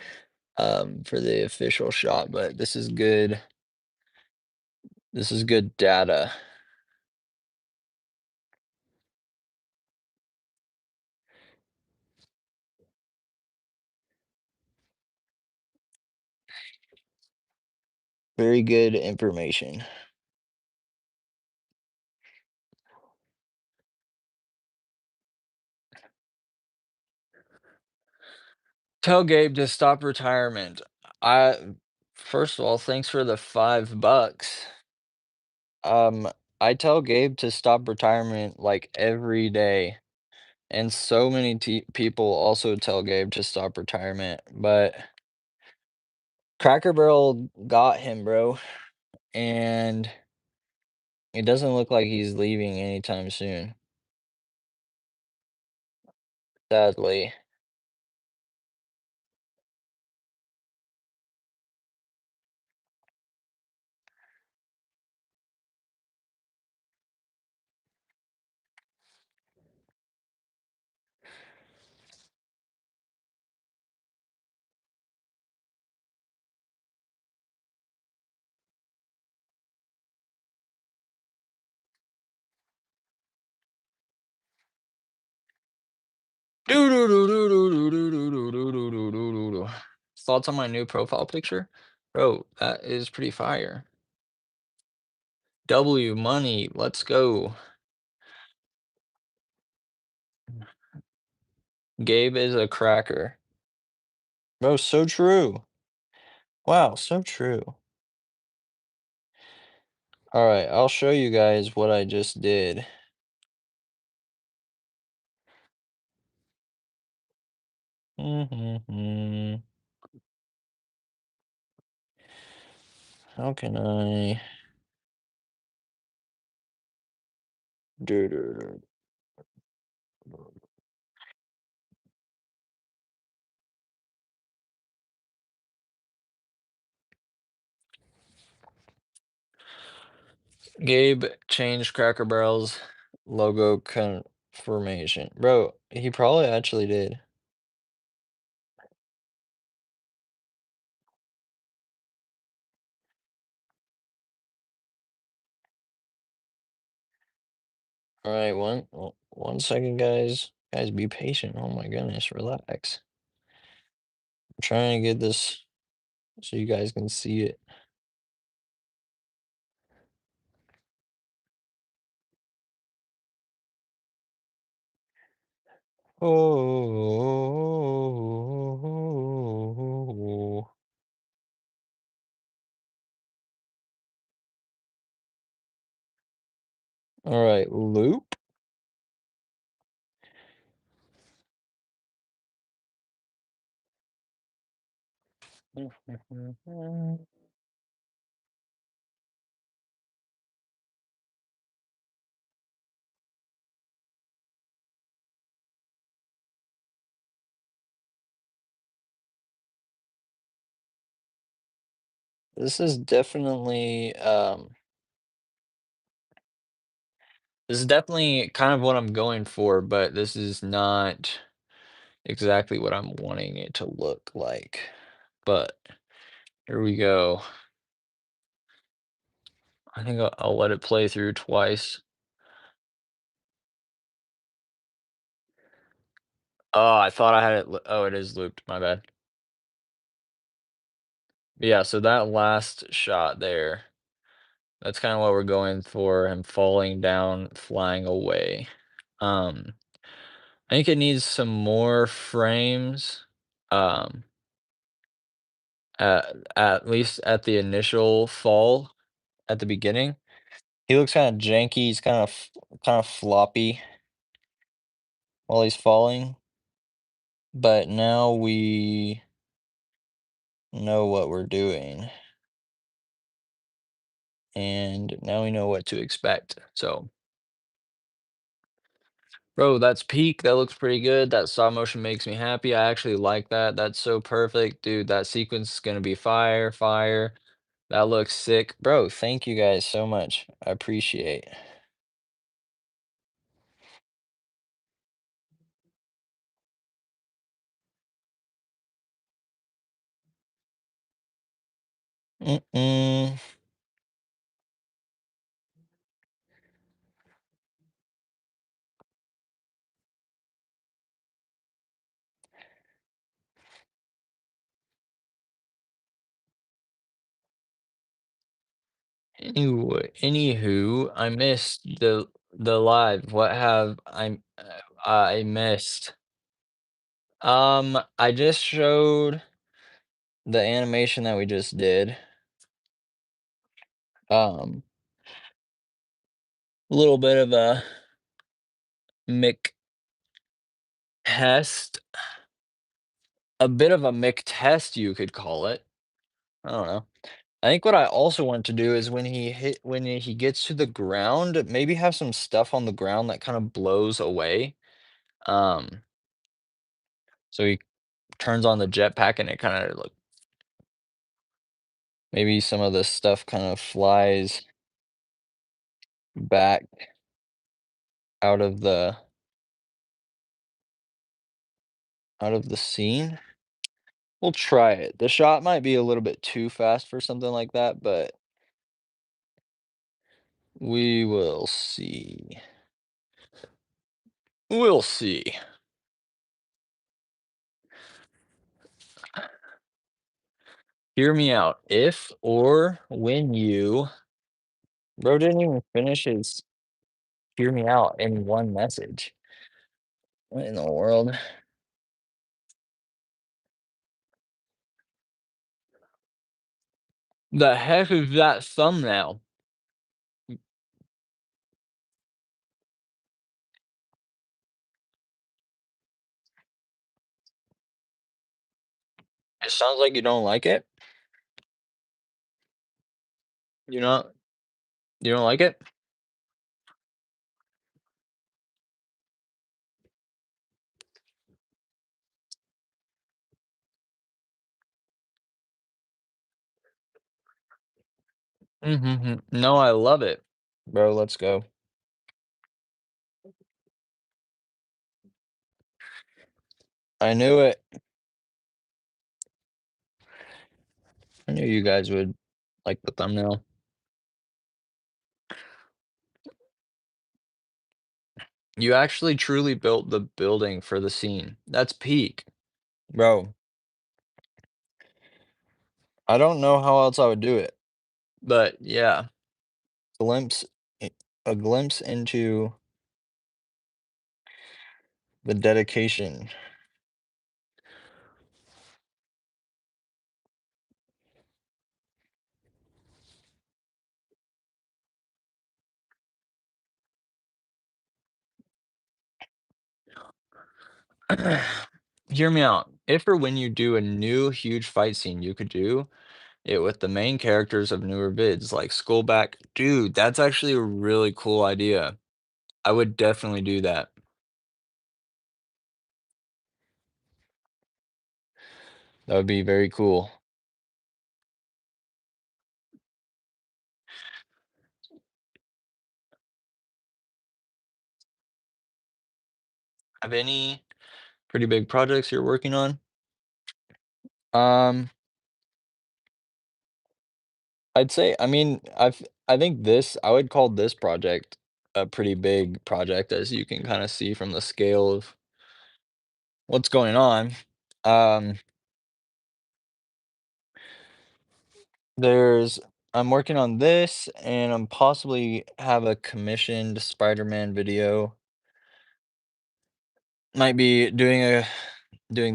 for the official shot, but this is good. This is good data. Very good information. Tell Gabe to stop retirement. I First of all, thanks for the $5. Um, I tell Gabe to stop retirement like every day, and so many people also tell Gabe to stop retirement, but Cracker Barrel got him, bro, and it doesn't look like he's leaving anytime soon, sadly. Doo doo doo doo doo doo doo doo doo doo doo doo doo doo doo. Thoughts on my new profile picture? Bro, that is pretty fire. W money, let's go. Gabe is a cracker. Bro, so true. Wow, so true. All right, I'll show you guys what I just did. How can I do? Gabe changed Cracker Barrel's logo confirmation. Bro, he probably actually did. All right, one second, guys. Guys, be patient. Oh my goodness, relax. I'm trying to get this so you guys can see it. Oh. All right, loop. This is definitely, this is definitely kind of what I'm going for, but this is not exactly what I'm wanting it to look like. But here we go. I think I'll let it play through twice. Oh, I thought I had it. Oh, it is looped. My bad. Yeah, so that last shot there, that's kind of what we're going for. Him falling down, flying away. Um, I think it needs some more frames. Um, at least at the initial fall at the beginning. He looks kind of janky. He's kind of floppy while he's falling. But now we know what we're doing, and now we know what to expect. So, bro, that's peak. That looks pretty good. That stop motion makes me happy. I actually like that. That's so perfect, dude. That sequence is gonna be fire, fire. That looks sick, bro. Thank you guys so much. I appreciate. Mm-mm. Anywho, I missed the live. What have I missed? I just showed the animation that we just did. A little bit of a Mick test, a bit of a Mick test, you could call it. I don't know. I think what I also want to do is when he gets to the ground, maybe have some stuff on the ground that kind of blows away. Um, so he turns on the jetpack and it kind of like maybe some of the stuff kind of flies back out of the scene. We'll try it. The shot might be a little bit too fast for something like that, but we will see. We'll see. Hear me out. If or when you bro didn't even finish his hear me out in one message. What in the world? The heck is that thumbnail? It sounds like you don't like it. You not you don't like it? Mhm. No, I love it. Bro, let's go. I knew it. I knew you guys would like the thumbnail. You actually truly built the building for the scene. That's peak. Bro, I don't know how else I would do it. But yeah, glimpse I a glimpse into the dedication. Hear me out. If or when you do a new huge fight scene, you could do it with the main characters of newer vids, like Skullback. Dude, that's actually a really cool idea. I would definitely do that. That would be very cool. Have any pretty big projects you're working on? Um, I'd say, I mean, I think this I would call this project a pretty big project, as you can kinda see from the scale of what's going on. Um, there's I'm working on this, and I'm possibly have a commissioned Spider-Man video. Might be doing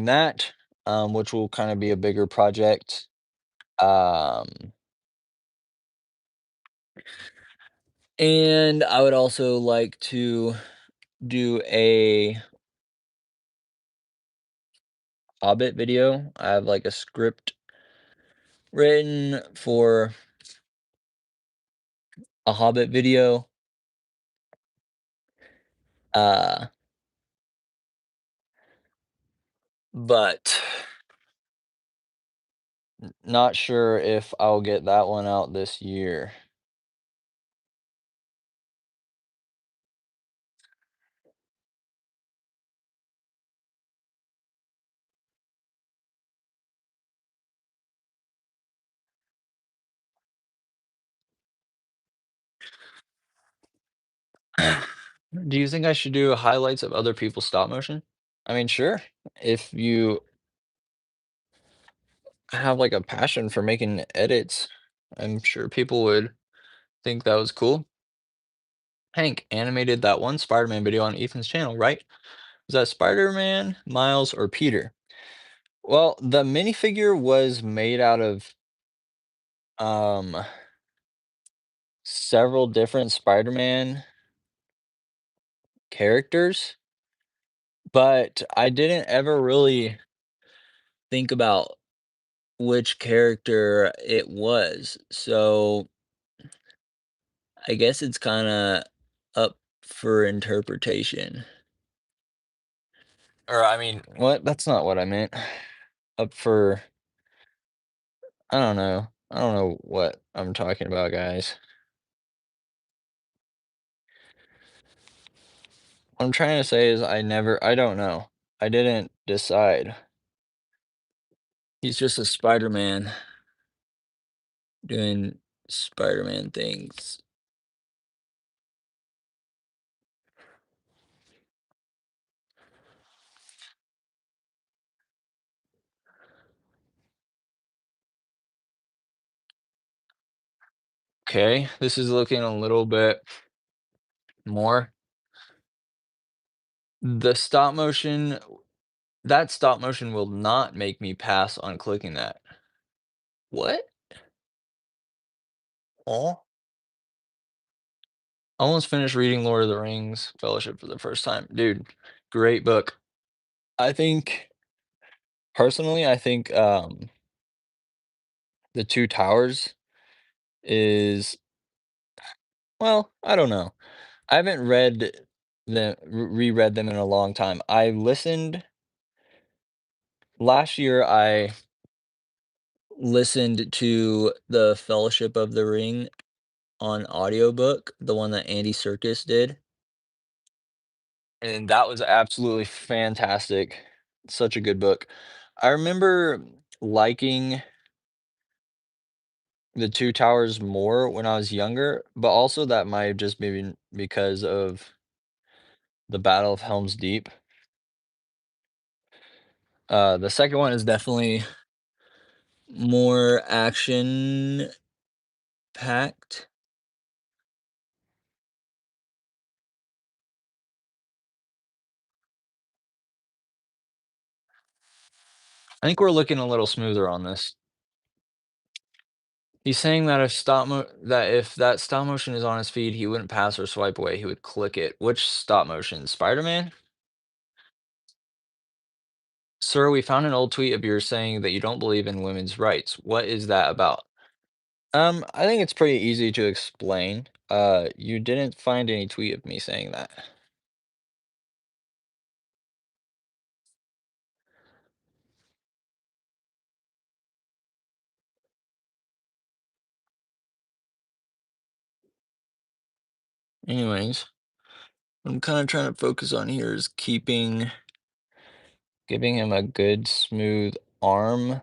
that, which will kinda be a bigger project. Um, and I would also like to do a Hobbit video. I have, like, a script written for a Hobbit video. Uh, but not sure if I'll get that one out this year. Do you think I should do highlights of other people's stop motion? I mean, sure. If you have, like, a passion for making edits, I'm sure people would think that was cool. Hank animated that one Spider-Man video on Ethan's channel, right? Was that Spider-Man, Miles, or Peter? Well, the minifigure was made out of um several different Spider-Man characters, but I didn't ever really think about which character it was. So I guess it's kind of up for interpretation. Or I mean, what? That's not what I meant. Up for I don't know. I don't know what I'm talking about, guys. What I'm trying to say is I don't know. I didn't decide. He's just a Spider-Man doing Spider-Man things. Okay, this is looking a little bit more. The stop motion that stop motion will not make me pass on clicking that. What? Oh, almost finished reading Lord of the Rings Fellowship for the first time. Dude, great book. I think personally, I think The Two Towers is well, I don't know. I haven't read reread them in a long time. I listened last year I listened to The Fellowship of the Ring on audiobook, the one that Andy Serkis did, and that was absolutely fantastic. Such a good book. I remember liking The Two Towers more when I was younger, but also that might have just been because of the Battle of Helm's Deep. The second one is definitely more action packed. I think we're looking a little smoother on this. He's saying that if that stop motion is on his feed, he wouldn't pass or swipe away, he would click it. Which stop motion? Spider-Man? Sir, we found an old tweet of yours saying that you don't believe in women's rights. What is that about? I think it's pretty easy to explain. You didn't find any tweet of me saying that. Anyways, I'm kind of trying to focus on here is giving him a good smooth arm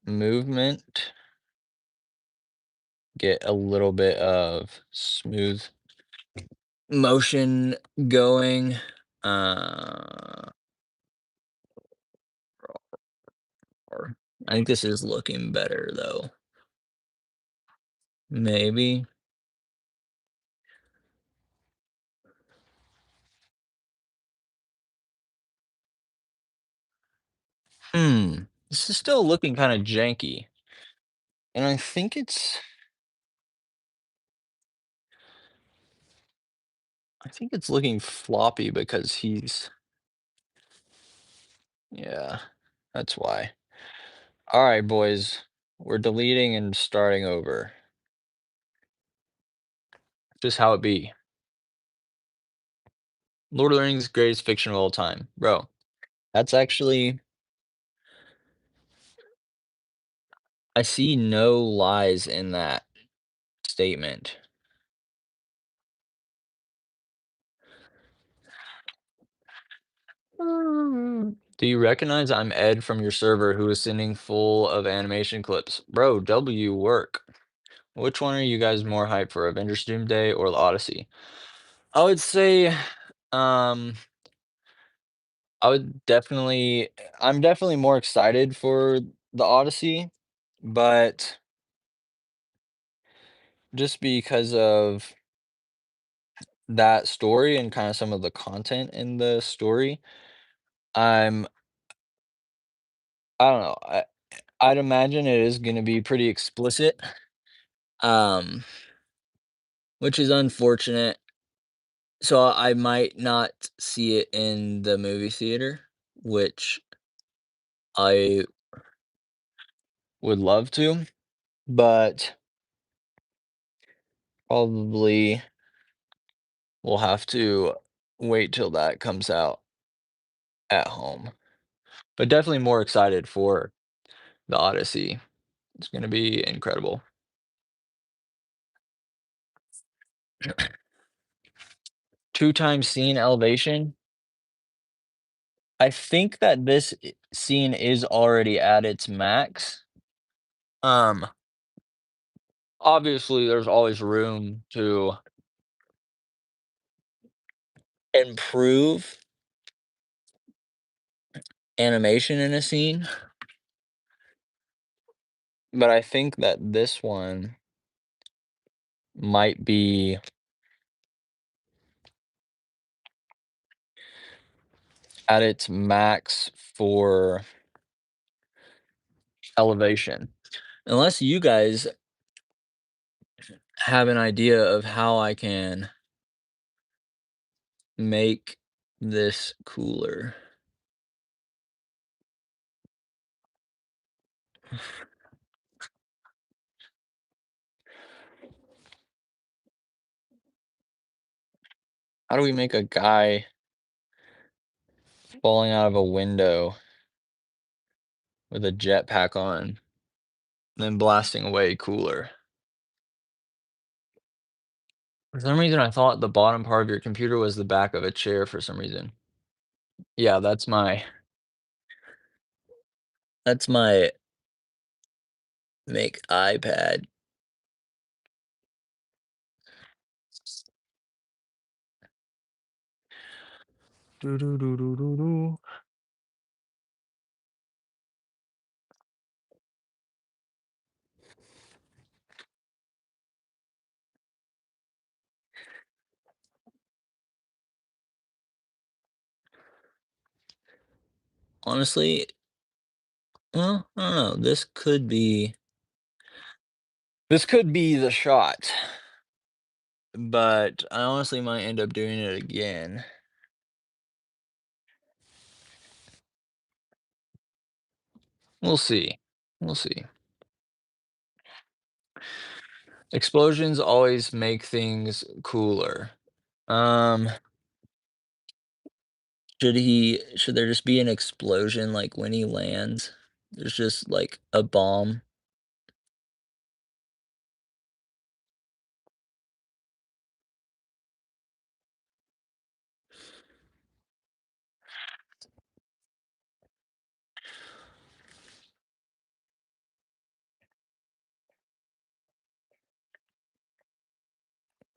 movement. Get a little bit of smooth motion going. Uh, I think this is looking better though. Maybe. This is still looking kind of janky. And I think it's looking floppy because yeah, that's why. All right, boys. We're deleting and starting over. Just how it be. Lord of the Rings, greatest fiction of all time. Bro, that's actually, I see no lies in that statement. Do you recognize I'm Ed from your server who is sending full of animation clips? Bro, W work. Which one are you guys more hyped for, Avengers Doomsday or the Odyssey? I would say, um, I would definitely, I'm definitely more excited for the Odyssey, but just because of that story and kind of some of the content in the story, I'm, I don't know, I'd imagine it is going to be pretty explicit, um, which is unfortunate. So I might not see it in the movie theater, which I would love to, but probably we'll have to wait till that comes out at home. But definitely more excited for the Odyssey. It's gonna be incredible. Two times scene elevation. I think that this scene is already at its max. Um, Obviously, there's always room to improve animation in a scene, but I think that this one might be at its max for elevation. Unless you guys have an idea of how I can make this cooler. How do we make a guy falling out of a window with a jetpack on, then blasting away cooler? For some reason, I thought the bottom part of your computer was the back of a chair for some reason. Yeah, that's my make iPad. Do do do do do do. Honestly, well, I don't know. This could be the shot, but I honestly might end up doing it again. We'll see. We'll see. Explosions always make things cooler. Um, should there just be an explosion like when he lands? There's just like a bomb.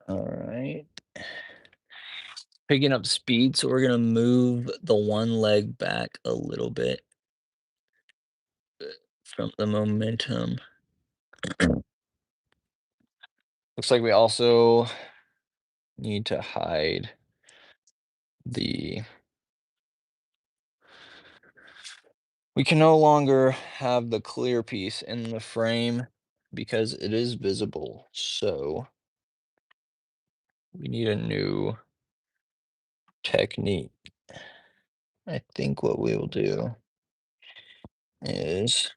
All right. Picking up speed, so we're gonna move the one leg back a little bit from the momentum. Looks like we also need to hide the we can no longer have the clear piece in the frame because it is visible. So we need a new technique. I think what we will do is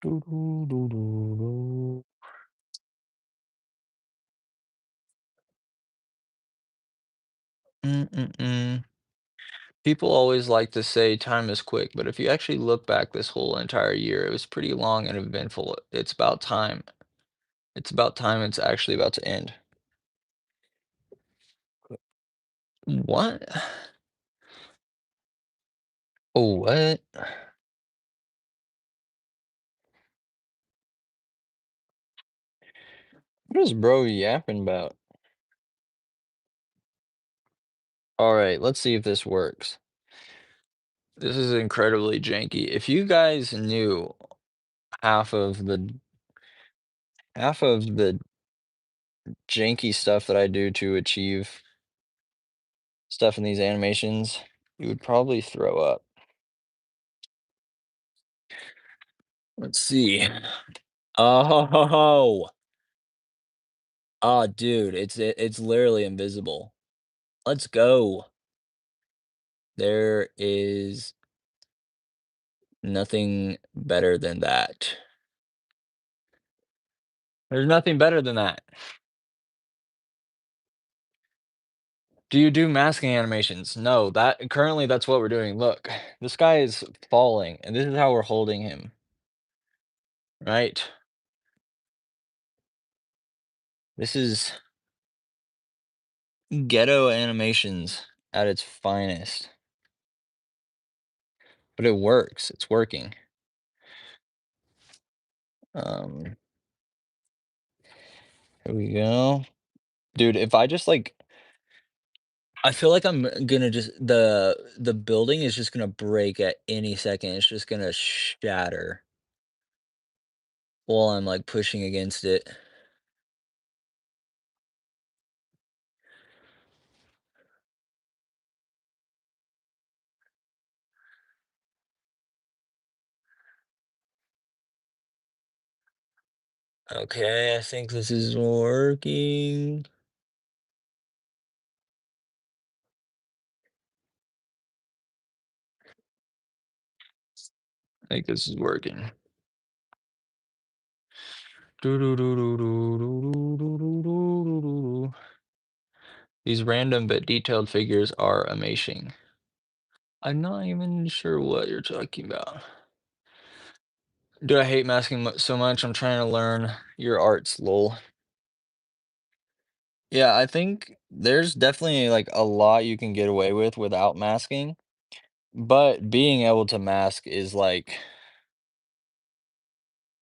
doo-doo-doo-doo-doo. Mm-mm-mm. People always like to say time is quick, but if you actually look back this whole entire year, it was pretty long and eventful. It's about time. It's about time it's actually about to end. What? Oh, what? What is bro yapping about? All right, let's see if this works. This is incredibly janky. If you guys knew half of the half of the janky stuff that I do to achieve stuff in these animations, you would probably throw up. Let's see. Oh, oh, dude, it's literally invisible. Let's go. There is nothing better than that. There's nothing better than that. Do you do masking animations? No, that currently that's what we're doing. Look, this guy is falling, and this is how we're holding him, right? This is ghetto animations at its finest. But it works. It's working. Um, here we go. Dude, if I just like I feel like I'm gonna just the building is just gonna break at any second. It's just gonna shatter while I'm like pushing against it. Okay, I think this is working. I think this is working. Doo-doo-doo-doo-doo-doo-doo-doo-doo-doo-doo. These random but detailed figures are amazing. I'm not even sure what you're talking about. Dude, I hate masking so much. I'm trying to learn your arts, lol. Yeah, I think there's definitely like a lot you can get away with without masking, but being able to mask is like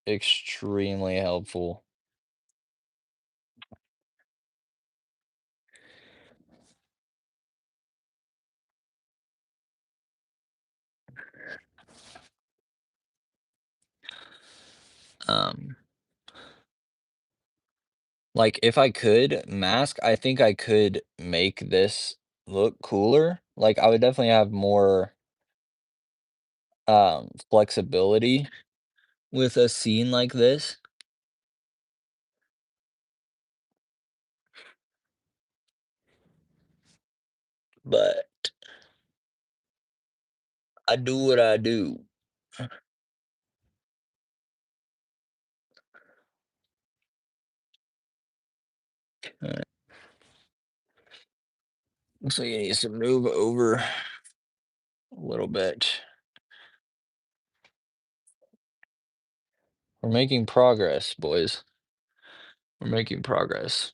extremely helpful. Um, like if I could mask, I think I could make this look cooler. Like I would definitely have more flexibility with a scene like this, but I do what I do. Uh, Looks like it needs to move over a little bit. We're making progress, boys. We're making progress.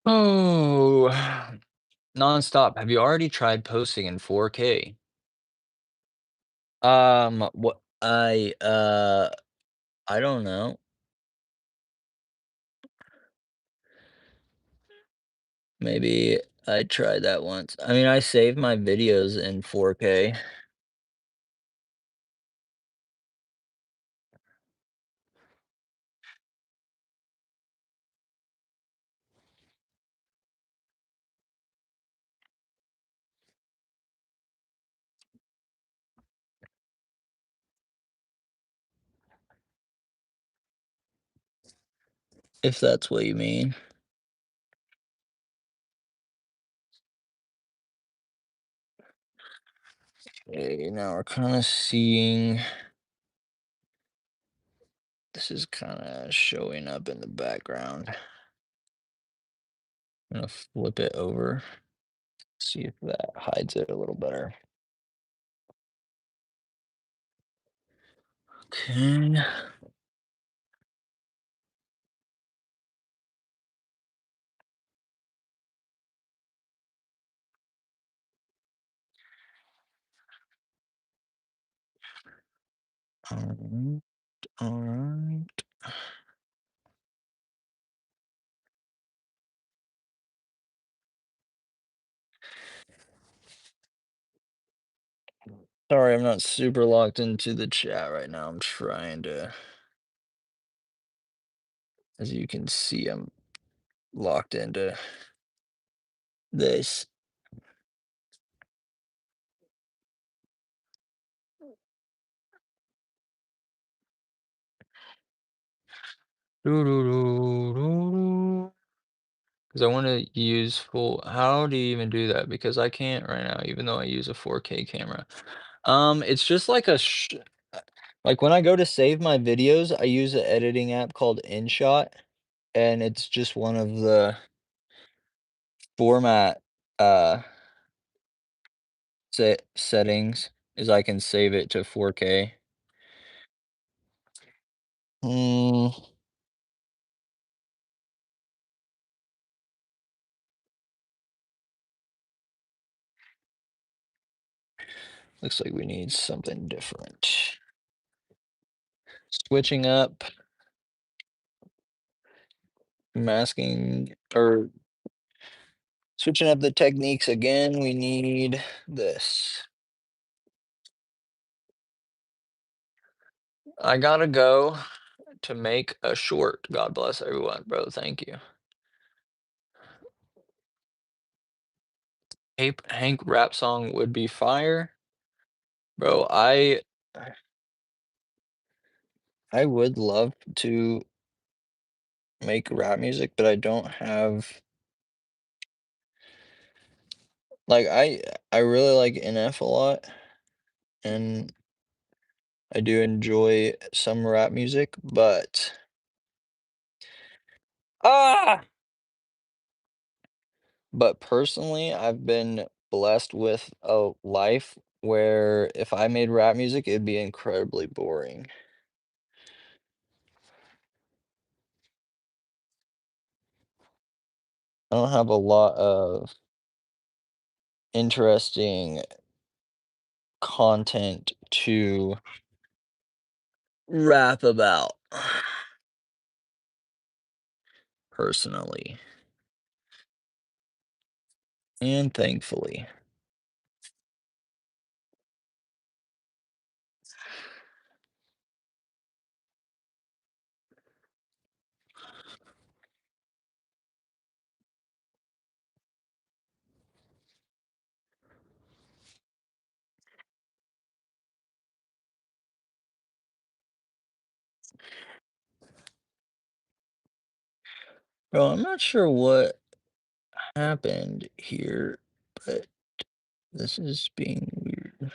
Oh, nonstop. Have you already tried posting in 4K? What I I don't know. Maybe I tried that once. I mean, I saved my videos in 4K. If that's what you mean. Okay, now we're kind of seeing this is kind of showing up in the background. I'm gonna flip it over, see if that hides it a little better. Okay. All right. All right. Sorry, I'm not super locked into the chat right now. I'm trying to, as you can see, I'm locked into this. Because I want to use full. How do you even do that? Because I can't right now, even though I use a 4K camera. It's just like like when I go to save my videos, I use an editing app called InShot, and it's just one of the format uh settings is I can save it to 4K. Mm, looks like we need something different. Switching up, masking, or switching up the techniques again, we need this. I gotta go to make a short. God bless everyone, bro. Thank you. Hank rap song would be fire. Bro, I would love to make rap music, but I don't have like I really like NF a lot, and I do enjoy some rap music, but ah but personally, I've been blessed with a life where if I made rap music, it'd be incredibly boring. I don't have a lot of interesting content to rap about personally and thankfully. Bro, I'm not sure what happened here, but this is being weird.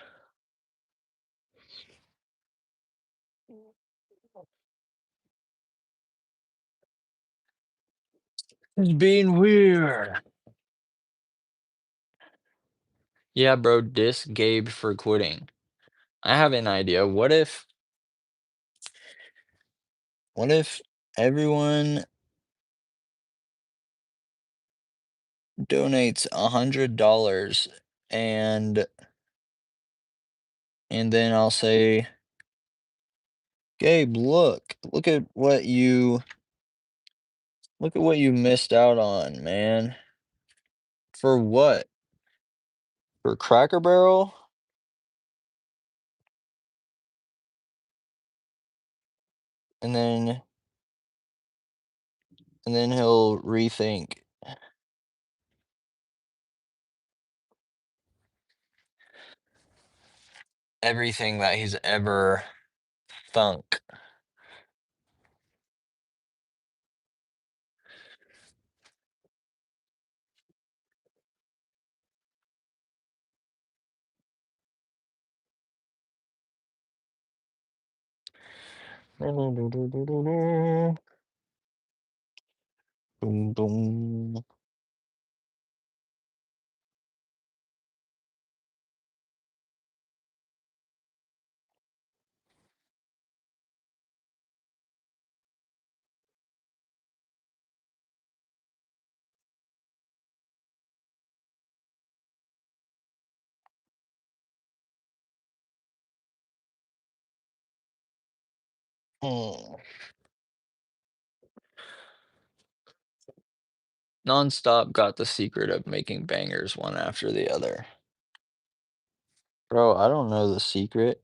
It's being weird. Yeah, bro, diss Gabe for quitting. I have an idea. What if everyone donates $100 and then I'll say Gabe, look. Look at what you missed out on, man. For what? For Cracker Barrel? And then he'll rethink everything that he's ever thunk. Boom, boom. Hmm. Nonstop got the secret of making bangers one after the other. Bro, I don't know the secret.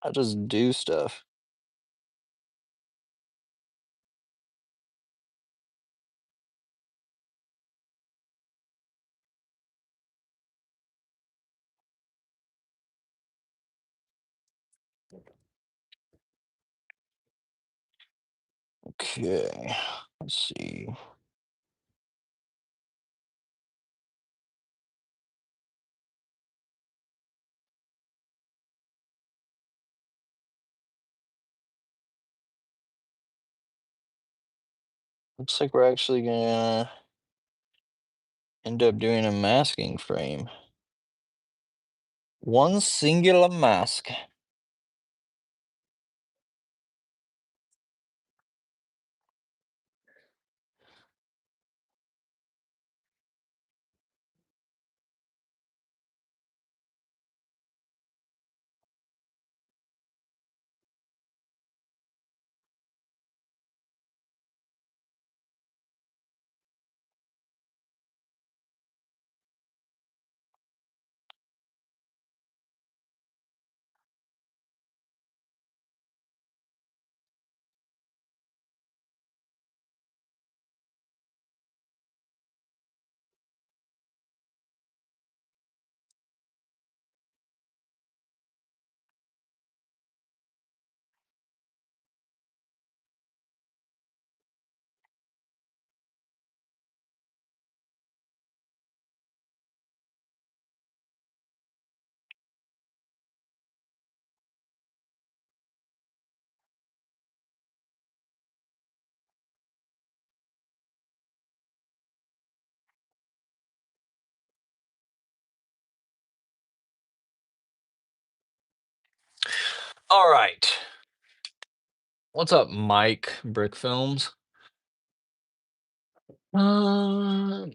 I just do stuff. Okay. Let's see. Looks like we're actually gonna end up doing a masking frame. One singular mask. All right. What's up, Mike Brick Films? Um,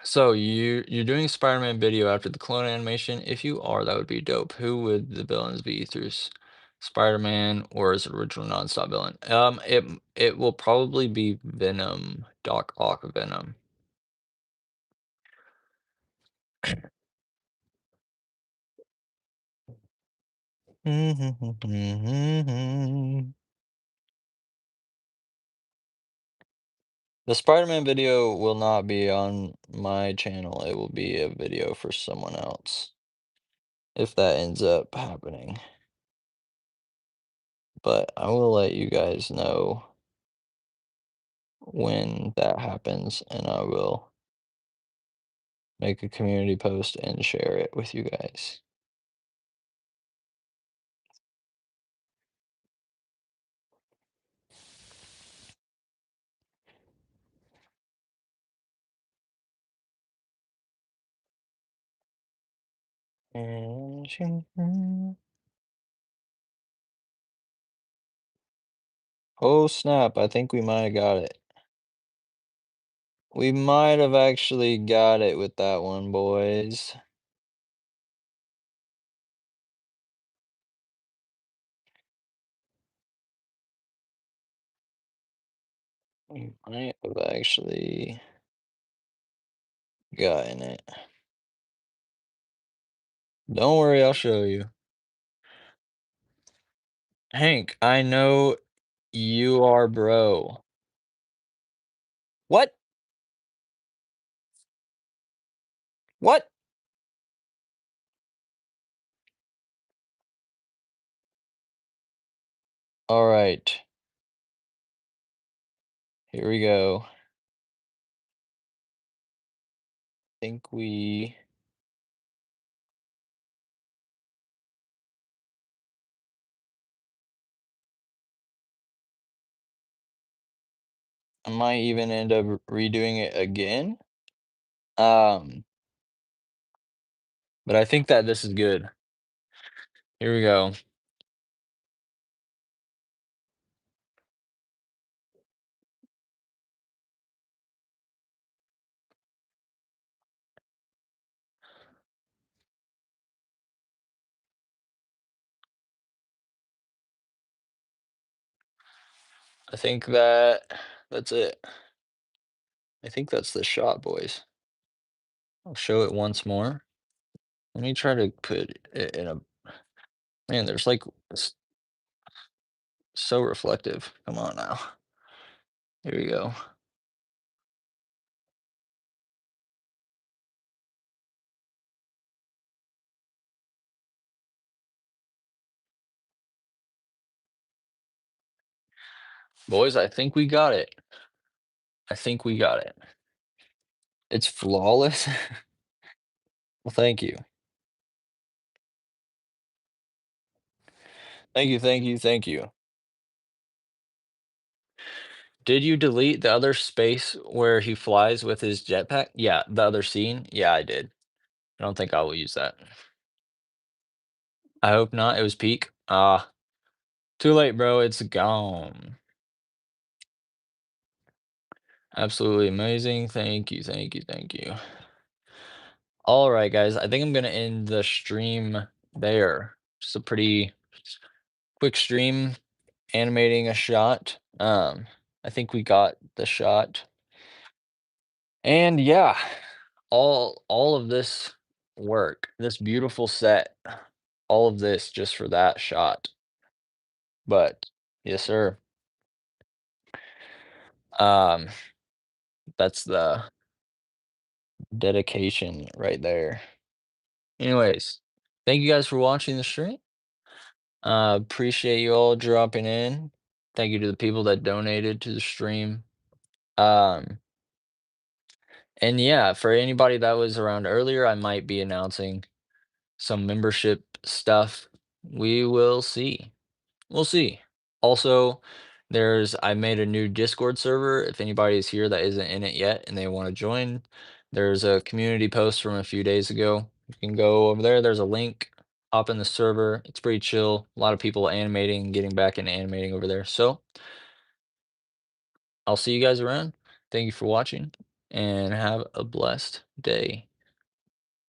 so you're doing Spider-Man video after the clone animation? If you are, that would be dope. Who would the villains be through Spider-Man or his original nonstop villain? It will probably be Venom, Doc Ock Venom. The Spider-Man video will not be on my channel. It will be a video for someone else if that ends up happening. But I will let you guys know when that happens, and I will make a community post and share it with you guys. Oh snap, I think we might have got it. We might have actually got it with that one, boys. We might have actually gotten it. Don't worry, I'll show you. Hank, I know you are bro. What? What? All right, here we go. Think we I might even end up redoing it again. Um, but I think that this is good. Here we go. I think that's it. I think that's the shot, boys. I'll show it once more. Let me try to put it in a man, there's like so reflective. Come on now. Here we go. Boys, I think we got it. I think we got it. It's flawless. Well, thank you. Thank you, thank you, thank you. Did you delete the other space where he flies with his jetpack? Yeah, the other scene? Yeah, I did. I don't think I will use that. I hope not. It was peak. Ah, too late, bro. It's gone. Absolutely amazing. Thank you, thank you, thank you. All right, guys. I think I'm gonna end the stream there. Just a pretty quick stream animating a shot. I think we got the shot. And yeah, all of this work, this beautiful set, all of this just for that shot. But yes, sir. Um, that's the dedication right there. Anyways, thank you guys for watching the stream. Appreciate you all dropping in. Thank you to the people that donated to the stream. Um, and yeah, for anybody that was around earlier, I might be announcing some membership stuff. We will see. We'll see. Also, I made a new Discord server. If anybody is here that isn't in it yet and they want to join, there's a community post from a few days ago. You can go over there. There's a link. Hop in the server. It's pretty chill. A lot of people animating, getting back into animating over there. So I'll see you guys around. Thank you for watching and have a blessed day.